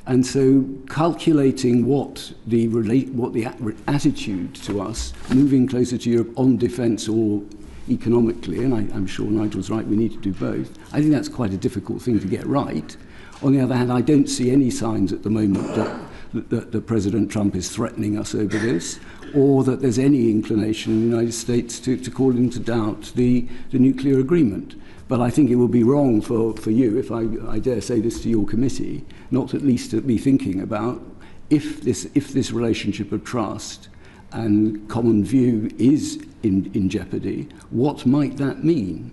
And so calculating what the attitude to us, moving closer to Europe on defence or economically, and I'm sure Nigel's right, we need to do both, I think that's quite a difficult thing to get right. On the other hand, I don't see any signs at the moment that President Trump is threatening us over this, or that there's any inclination in the United States to call into doubt the nuclear agreement. But I think it would be wrong for you, if I dare say this to your committee, not at least to be thinking about if this relationship of trust and common view is in jeopardy, what might that mean?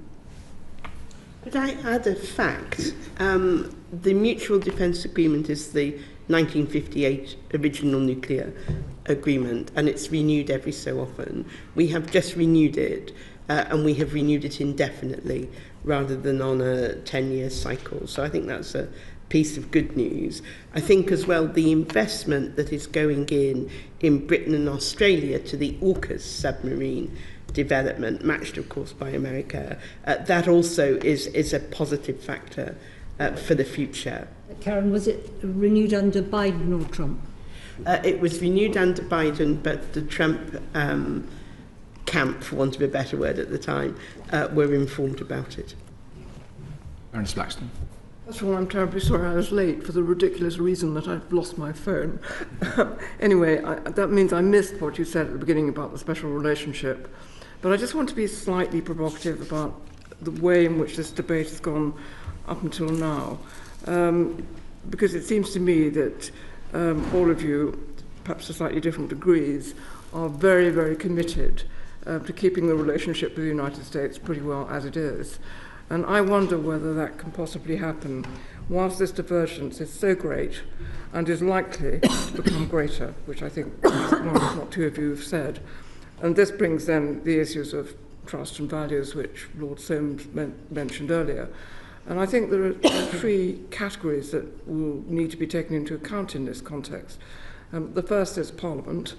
Could I add a fact? The Mutual Defence Agreement is the 1958 original nuclear agreement, and it's renewed every so often. We have just renewed it, and we have renewed it indefinitely rather than on a 10-year cycle. So I think that's a piece of good news. I think as well the investment that is going in Britain and Australia to the AUKUS submarine development, matched of course by America, that also is a positive factor for the future. Karen, was it renewed under Biden or Trump? It was renewed under Biden, but the Trump camp, for want of a better word at the time, were informed about it. Ernest Blackstone. First of all, I'm terribly sorry I was late for the ridiculous reason that I've lost my phone. Anyway, that means I missed what you said at the beginning about the special relationship. But I just want to be slightly provocative about the way in which this debate has gone up until now. Because it seems to me that all of you, perhaps to slightly different degrees, are very, very committed to keeping the relationship with the United States pretty well as it is. And I wonder whether that can possibly happen whilst this divergence is so great and is likely to become greater, which I think one, if not two of you have said. And this brings then the issues of trust and values, which Lord Soames mentioned earlier. And I think there are three categories that will need to be taken into account in this context. The first is Parliament,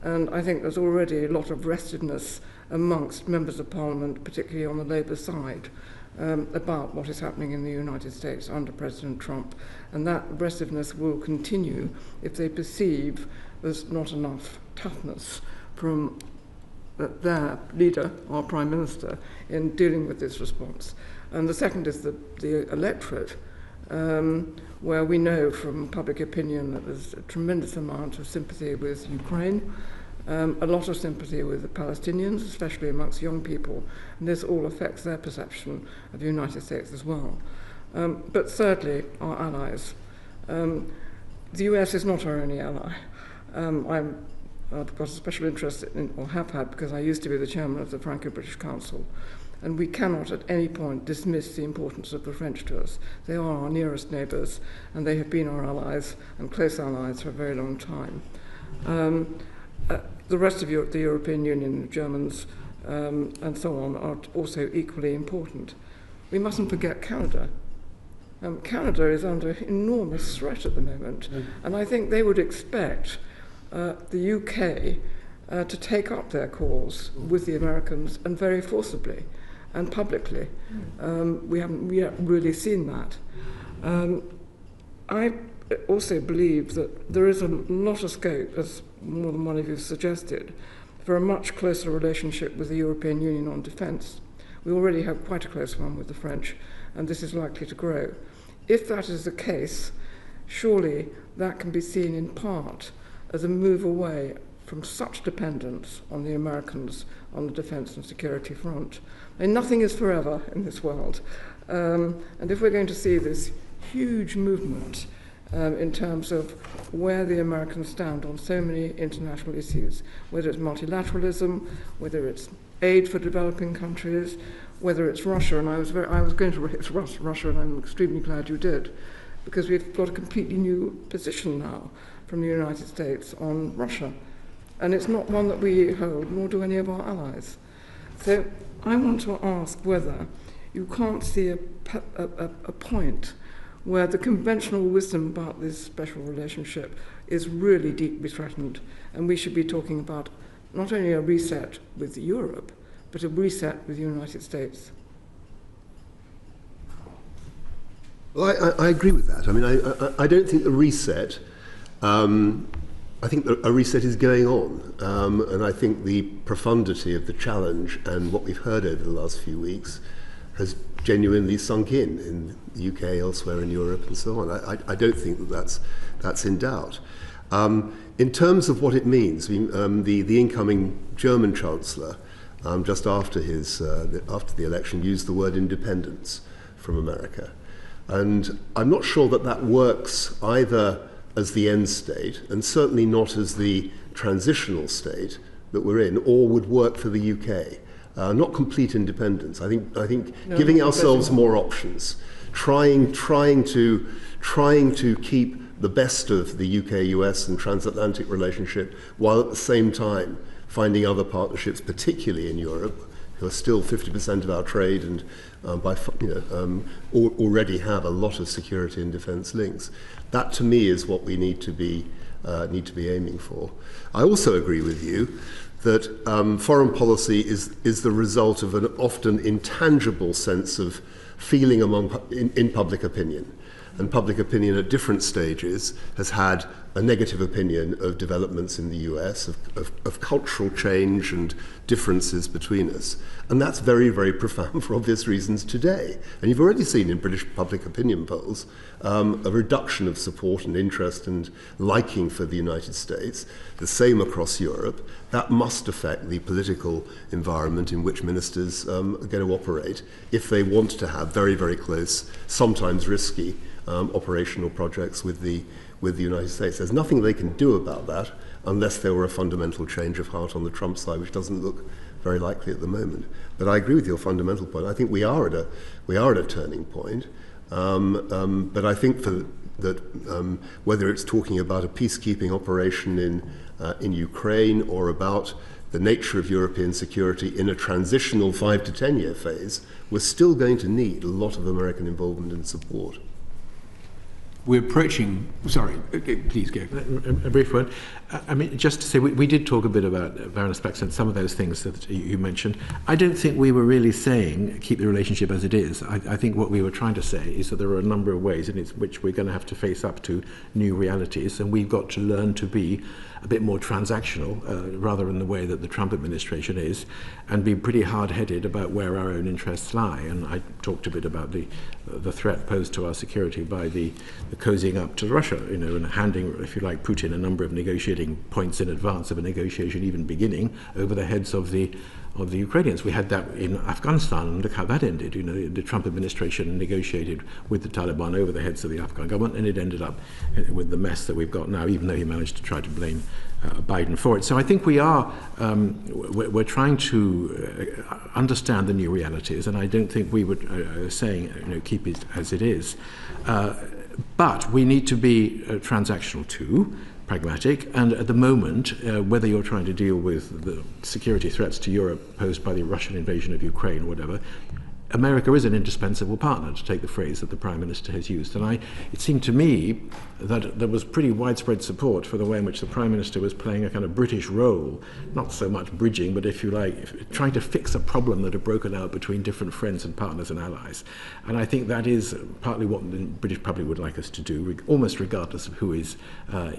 and I think there's already a lot of restiveness amongst members of Parliament, particularly on the Labour side, about what is happening in the United States under President Trump. And that restiveness will continue if they perceive there's not enough toughness from their leader, our Prime Minister, in dealing with this response. And the second is the electorate, where we know from public opinion that there's a tremendous amount of sympathy with Ukraine, a lot of sympathy with the Palestinians, especially amongst young people, and this all affects their perception of the United States as well. But thirdly, our allies. The US is not our only ally. I've got a special interest in, or have had, because I used to be the chairman of the Franco-British Council, and we cannot at any point dismiss the importance of the French to us. They are our nearest neighbours, and they have been our allies and close allies for a very long time. The rest of the European Union, the Germans, and so on, are also equally important. We mustn't forget Canada. Canada is under enormous threat at the moment, and I think they would expect the UK to take up their cause with the Americans, and very forcibly and publicly. We haven't yet really seen that. I also believe that there is a lot of scope, as more than one of you suggested, for a much closer relationship with the European Union on defence. We already have quite a close one with the French, and this is likely to grow. If that is the case, surely that can be seen in part as a move away from such dependence on the Americans on the defence and security front. And nothing is forever in this world. And if we're going to see this huge movement in terms of where the Americans stand on so many international issues, whether it's multilateralism, whether it's aid for developing countries, whether it's Russia, and I was going to raise Russia, and I'm extremely glad you did, because we've got a completely new position now from the United States on Russia. And it's not one that we hold, nor do any of our allies. So I want to ask whether you can't see a point where the conventional wisdom about this special relationship is really deeply threatened, and we should be talking about not only a reset with Europe, but a reset with the United States. Well, I agree with that. I mean, I don't think the reset, I think a reset is going on, and I think the profundity of the challenge and what we've heard over the last few weeks has genuinely sunk in the UK, elsewhere in Europe, and so on. I don't think that that's in doubt. In terms of what it means, the incoming German Chancellor, just after the election, used the word independence from America. And I'm not sure that works either as the end state, and certainly not as the transitional state that we're in, or would work for the UK. Not complete independence. I think giving ourselves more options, trying to keep the best of the UK-US and transatlantic relationship, while at the same time finding other partnerships, particularly in Europe, who are still 50% of our trade and already have a lot of security and defence links. That, to me, is what we need to be aiming for. I also agree with you that foreign policy is the result of an often intangible sense of feeling in public opinion. And public opinion at different stages has had a negative opinion of developments in the US, of cultural change and differences between us. And that's very, very profound for obvious reasons today. And you've already seen in British public opinion polls a reduction of support and interest and liking for the United States, the same across Europe. That must affect the political environment in which ministers are going to operate if they want to have very, very close, sometimes risky, operational projects with the United States. There's nothing they can do about that unless there were a fundamental change of heart on the Trump side, which doesn't look very likely at the moment. But I agree with your fundamental point. I think we are at a turning point. But I think whether it's talking about a peacekeeping operation in Ukraine or about the nature of European security in a transitional 5 to 10 year phase, we're still going to need a lot of American involvement and support. We're approaching, sorry, please go. A brief one. I mean, just to say, we did talk a bit about Baroness Bex and some of those things that you mentioned. I don't think we were really saying keep the relationship as it is. I think what we were trying to say is that there are a number of ways in which we're going to have to face up to new realities, and we've got to learn to be a bit more transactional, rather in the way that the Trump administration is, and be pretty hard-headed about where our own interests lie. And I talked a bit about the threat posed to our security by the cozying up to Russia, and handing, if you like, Putin a number of negotiating points in advance of a negotiation even beginning over the heads of the Ukrainians. We had that in Afghanistan, and look how that ended. The Trump administration negotiated with the Taliban over the heads of the Afghan government, and it ended up with the mess that we've got now, even though he managed to try to blame Biden for it. So I think we're trying to understand the new realities, and I don't think we were saying keep it as it is. But we need to be transactional too, pragmatic, and at the moment, whether you're trying to deal with the security threats to Europe posed by the Russian invasion of Ukraine or whatever, America is an indispensable partner, to take the phrase that the Prime Minister has used. And it seemed to me that there was pretty widespread support for the way in which the Prime Minister was playing a kind of British role, not so much bridging, but if you like, trying to fix a problem that had broken out between different friends and partners and allies. And I think that is partly what the British public would like us to do, almost regardless of who is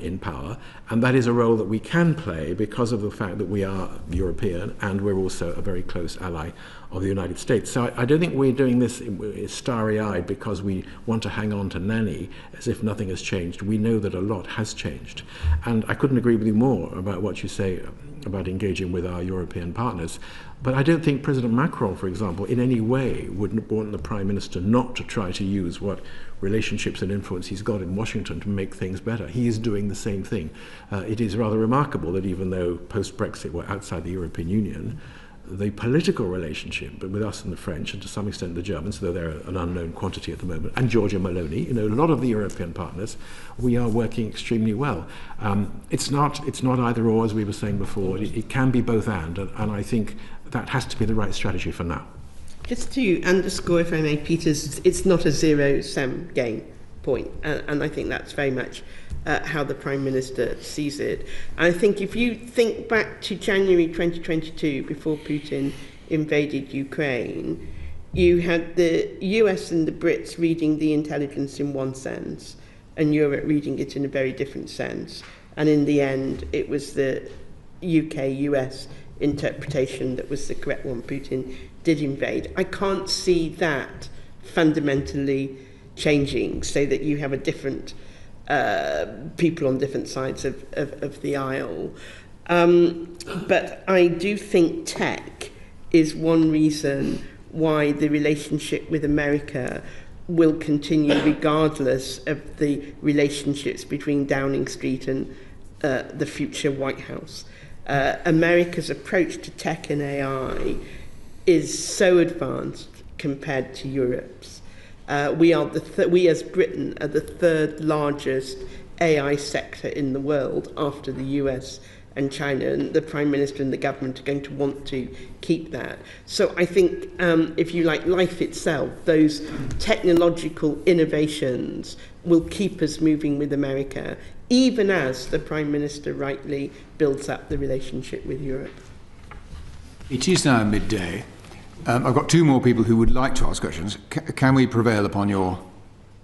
in power. And that is a role that we can play because of the fact that we are European and we're also a very close ally of the United States. So I don't think we're doing this starry-eyed because we want to hang on to nanny as if nothing has changed. We know that a lot has changed. And I couldn't agree with you more about what you say about engaging with our European partners. But I don't think President Macron, for example, in any way would want the Prime Minister not to try to use what relationships and influence he's got in Washington to make things better. He is doing the same thing. It is rather remarkable that even though post-Brexit we're outside the European Union, the political relationship with us and the French, and to some extent the Germans, though they're an unknown quantity at the moment, and Giorgia Meloni, a lot of the European partners, we are working extremely well. It's not either or, as we were saying before. It can be both and I think that has to be the right strategy for now. Just to underscore, if I may, Peter, it's not a zero-sum game. point, and I think that's very much how the Prime Minister sees it. And I think if you think back to January 2022, before Putin invaded Ukraine, you had the US and the Brits reading the intelligence in one sense, and Europe reading it in a very different sense. And in the end, it was the UK-US interpretation that was the correct one. Putin did invade. I can't see that fundamentally changing, so that you have a different people on different sides of the aisle. But I do think tech is one reason why the relationship with America will continue regardless of the relationships between Downing Street and the future White House. America's approach to tech and AI is so advanced compared to Europe's. We as Britain are the third largest AI sector in the world after the US and China, and the Prime Minister and the government are going to want to keep that. So I think, if you like, life itself, those technological innovations will keep us moving with America, even as the Prime Minister rightly builds up the relationship with Europe. It is now midday. I've got two more people who would like to ask questions. Can we prevail upon your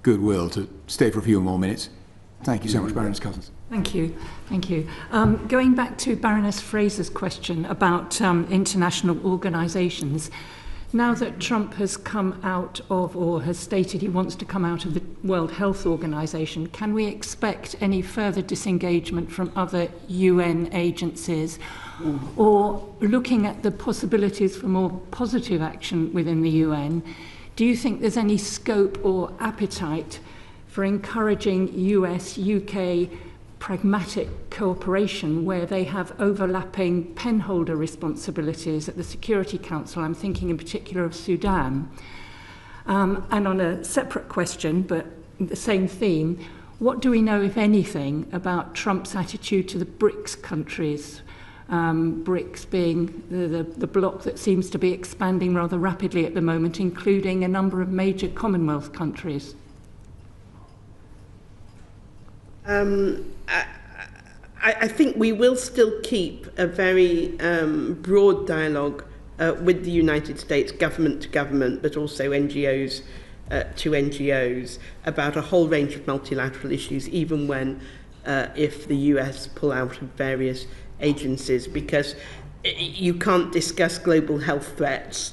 goodwill to stay for a few more minutes? Thank you so much, Baroness Cousins. Thank you. Thank you. Going back to Baroness Fraser's question about international organisations, now that Trump has come out of, or has stated he wants to come out of the World Health Organization, can we expect any further disengagement from other UN agencies? Or looking at the possibilities for more positive action within the UN, do you think there's any scope or appetite for encouraging US, UK pragmatic cooperation where they have overlapping penholder responsibilities at the Security Council? I'm thinking in particular of Sudan. And on a separate question, but the same theme, what do we know, if anything, about Trump's attitude to the BRICS countries? BRICS being the bloc that seems to be expanding rather rapidly at the moment, including a number of major Commonwealth countries. I think we will still keep a very broad dialogue with the United States, government to government, but also NGOs to NGOs, about a whole range of multilateral issues, even when, if the US pull out of various agencies, because you can't discuss global health threats.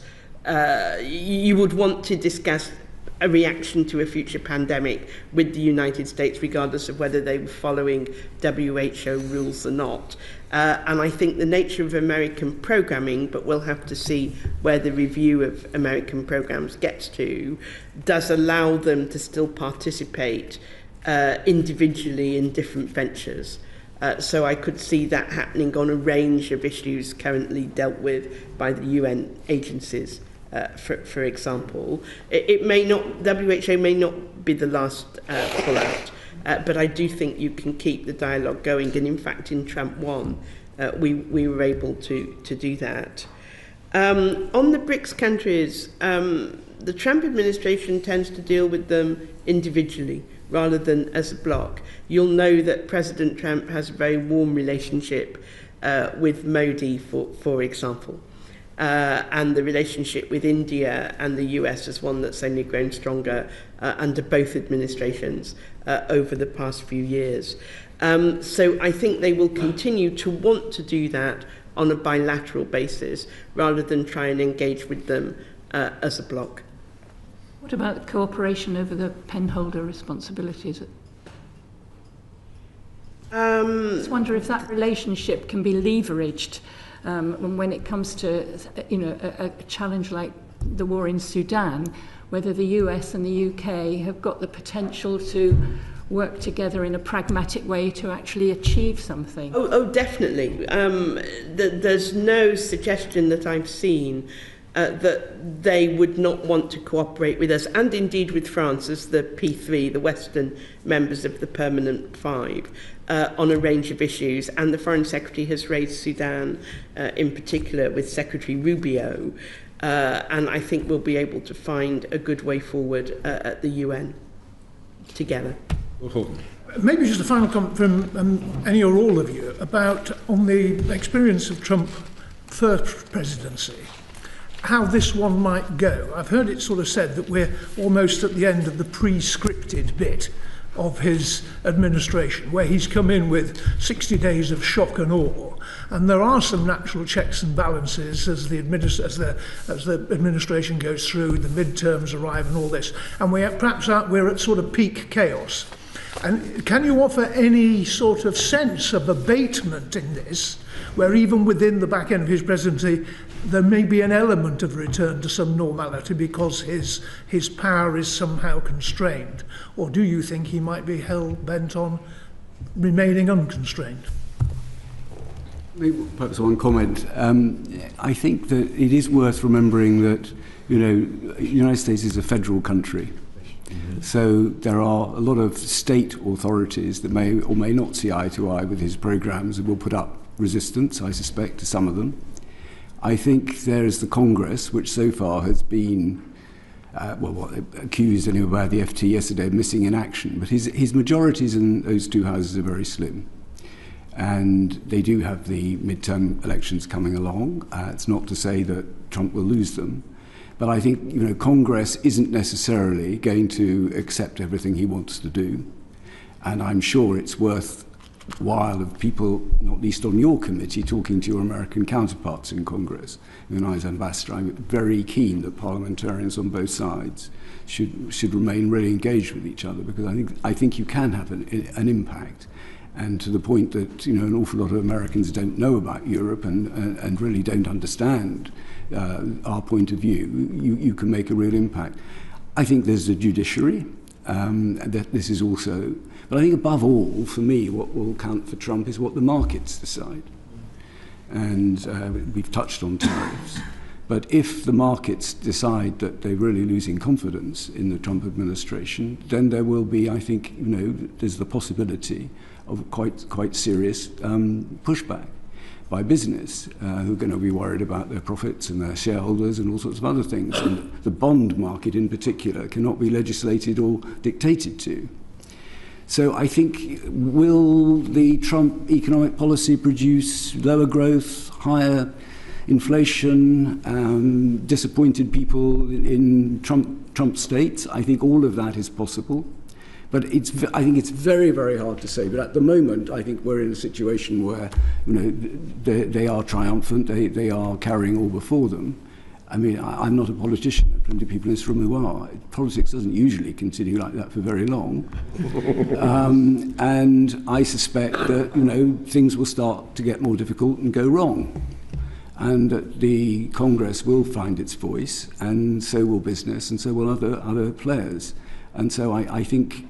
You would want to discuss a reaction to a future pandemic with the United States, regardless of whether they were following WHO rules or not. And I think the nature of American programming, but we'll have to see where the review of American programs gets to, does allow them to still participate individually in different ventures. So I could see that happening on a range of issues currently dealt with by the UN agencies. For example, it may not, WHO may not be the last pull-out, but I do think you can keep the dialogue going. And in fact, in Trump 1, we were able to do that. On the BRICS countries, the Trump administration tends to deal with them individually rather than as a bloc. You'll know that President Trump has a very warm relationship with Modi, for example. And the relationship with India and the US is one that's only grown stronger under both administrations over the past few years. So I think they will continue to want to do that on a bilateral basis rather than try and engage with them as a bloc. What about the cooperation over the penholder responsibilities? I just wonder if that relationship can be leveraged when it comes to, a challenge like the war in Sudan, whether the US and the UK have got the potential to work together in a pragmatic way to actually achieve something. Oh, definitely. There's no suggestion that I've seen that they would not want to cooperate with us, and indeed with France as the P3, the Western members of the Permanent Five, on a range of issues. And the Foreign Secretary has raised Sudan in particular with Secretary Rubio, and I think we'll be able to find a good way forward at the UN. together. Maybe just a final comment from any or all of you about on the experience of Trump first presidency, how this one might go. I've heard it sort of said that we're almost at the end of the pre-scripted bit of his administration, where he's come in with 60 days of shock and awe, and there are some natural checks and balances as the administration goes through, the midterms arrive and all this, and we're at sort of peak chaos. And can you offer any sort of sense of abatement in this, where even within the back end of his presidency, there may be an element of return to some normality because his power is somehow constrained? Or do you think he might be hell-bent on remaining unconstrained? Maybe perhaps one comment. I think that it is worth remembering that, the United States is a federal country. So there are a lot of state authorities that may or may not see eye to eye with his programs and will put up resistance, I suspect, to some of them. I think there is the Congress, which so far has been accused anyway by the FT yesterday of missing in action. But his majorities in those two houses are very slim. And they do have the midterm elections coming along. It's not to say that Trump will lose them. But I think, Congress isn't necessarily going to accept everything he wants to do. And I'm sure it's worthwhile of people, not least on your committee, talking to your American counterparts in Congress. As ambassador, I'm very keen that parliamentarians on both sides should remain really engaged with each other, because I think you can have an impact. And to the point that an awful lot of Americans don't know about Europe and really don't understand our point of view, you can make a real impact. I think there's a judiciary. That this is also, but I think above all, for me, what will count for Trump is what the markets decide. And we've touched on tariffs. But if the markets decide that they're really losing confidence in the Trump administration, then there will be, I think, there's the possibility of quite serious pushback by business, who are going to be worried about their profits and their shareholders and all sorts of other things. And the bond market in particular cannot be legislated or dictated to. So I think, will the Trump economic policy produce lower growth, higher inflation, disappointed people in Trump states? I think all of that is possible. But I think it's very, very hard to say. But at the moment, I think we're in a situation where they are triumphant. They are carrying all before them. I mean, I'm not a politician. There are plenty of people in this room who are. Politics doesn't usually continue like that for very long. And I suspect that things will start to get more difficult and go wrong. And that the Congress will find its voice, and so will business, and so will other players. And so I think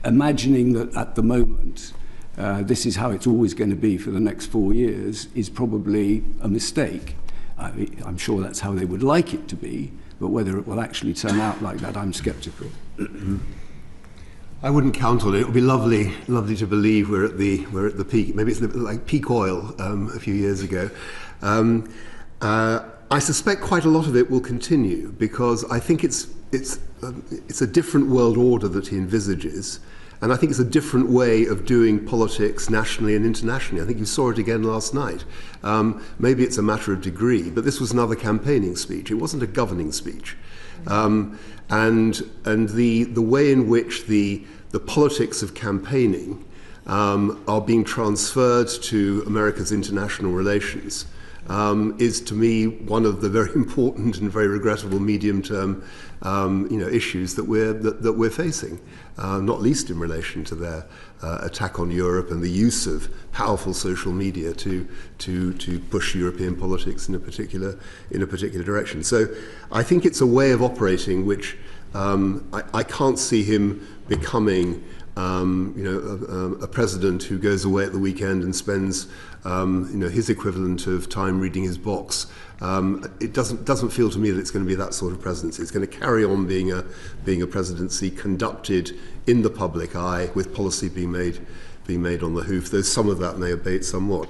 imagining that at the moment this is how it's always going to be for the next 4 years is probably a mistake. I'm sure that's how they would like it to be, but whether it will actually turn out like that, I'm sceptical. I wouldn't count on it. It would be lovely to believe we're at the peak. Maybe it's like peak oil a few years ago. I suspect quite a lot of it will continue, because I think it's a different world order that he envisages, and I think it's a different way of doing politics nationally and internationally. I think you saw it again last night. Maybe it's a matter of degree, but this was another campaigning speech. It wasn't a governing speech. And the way in which the politics of campaigning are being transferred to America's international relations is, to me, one of the very important and very regrettable medium-term issues that we're facing, not least in relation to their attack on Europe and the use of powerful social media to push European politics in a particular direction. So I think it's a way of operating which I can't see him becoming a president who goes away at the weekend and spends his equivalent of time reading his box. It doesn't feel to me that it's going to be that sort of presidency. It's going to carry on being a presidency conducted in the public eye, with policy being made on the hoof, though some of that may abate somewhat.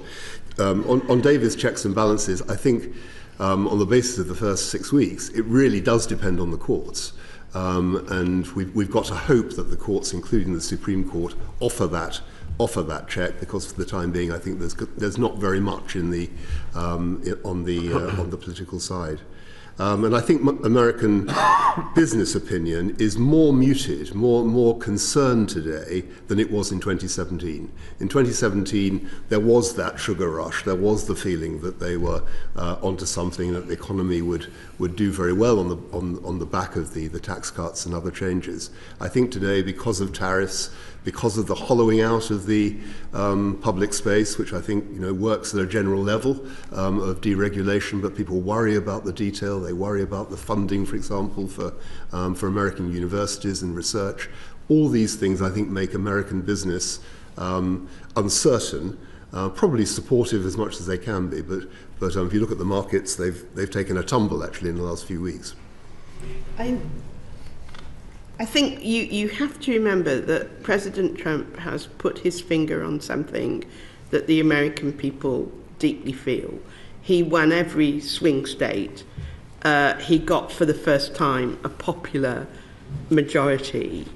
On David's checks and balances, I think on the basis of the first 6 weeks, it really does depend on the courts. And we've got to hope that the courts, including the Supreme Court, offer that check, because for the time being, I think there's not very much in the on the political side. And I think American business opinion is more muted, more concerned today than it was in 2017. In 2017, there was that sugar rush. There was the feeling that they were onto something, that the economy would do very well on the back of the tax cuts and other changes. I think today, because of tariffs, because of the hollowing out of the public space, which I think works at a general level of deregulation, but people worry about the detail. They worry about the funding, for example, for American universities and research. All these things, I think, make American business uncertain, probably supportive as much as they can be. But if you look at the markets, they've taken a tumble actually in the last few weeks. I think you have to remember that President Trump has put his finger on something that the American people deeply feel. He won every swing state. He got, for the first time, a popular majority.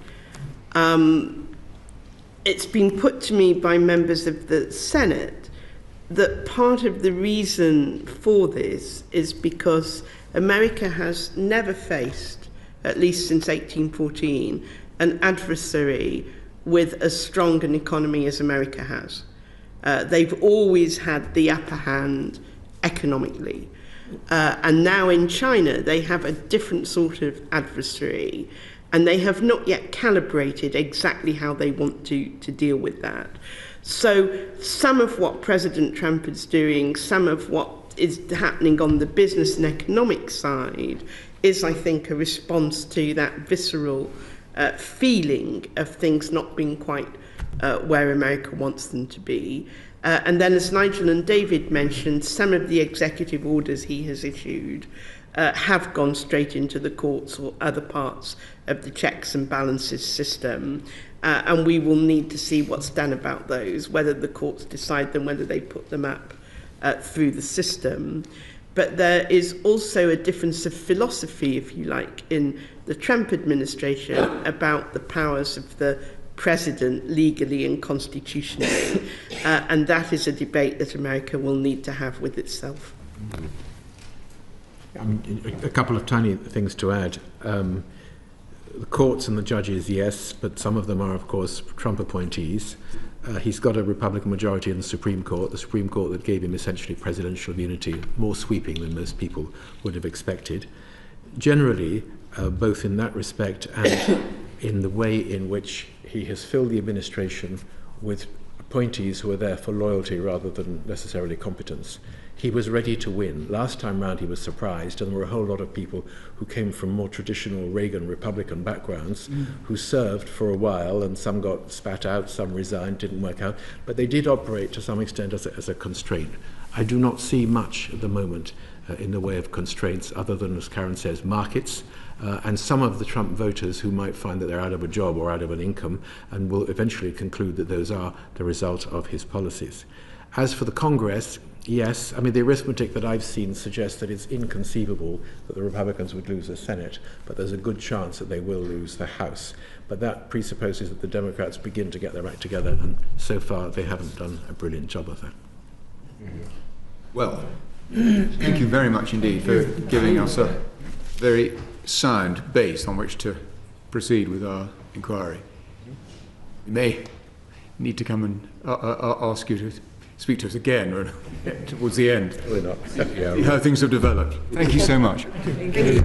It's been put to me by members of the Senate that part of the reason for this is because America has never faced, at least since 1814, an adversary with as strong an economy as America has. They've always had the upper hand economically. And now in China, they have a different sort of adversary, and they have not yet calibrated exactly how they want to deal with that. So some of what President Trump is doing, some of what is happening on the business and economic side is, I think, a response to that visceral feeling of things not being quite where America wants them to be. And then, as Nigel and David mentioned, some of the executive orders he has issued have gone straight into the courts or other parts of the checks and balances system. And we will need to see what's done about those, whether the courts decide them, whether they put them up through the system. But there is also a difference of philosophy, if you like, in the Trump administration about the powers of the president legally and constitutionally. And that is a debate that America will need to have with itself. A couple of tiny things to add. The courts and the judges, yes, but some of them are, of course, Trump appointees. He's got a Republican majority in the Supreme Court that gave him essentially presidential immunity, more sweeping than most people would have expected. Generally, both in that respect and in the way in which he has filled the administration with appointees who are there for loyalty rather than necessarily competence, he was ready to win. Last time round he was surprised, and there were a whole lot of people who came from more traditional Reagan Republican backgrounds who served for a while, and some got spat out, some resigned, didn't work out, but they did operate to some extent as a constraint. I do not see much at the moment in the way of constraints other than, as Karen says, markets, and some of the Trump voters who might find that they're out of a job or out of an income and will eventually conclude that those are the result of his policies. As for the Congress, yes, I mean, the arithmetic that I've seen suggests that it's inconceivable that the Republicans would lose the Senate, but there's a good chance that they will lose the House. But that presupposes that the Democrats begin to get their act together, and so far they haven't done a brilliant job of that. Well, thank you very much indeed for giving us a very sound base on which to proceed with our inquiry. We may need to come and ask you to speak to us again towards the end. Probably not. How things have developed. Thank you so much. Thank you.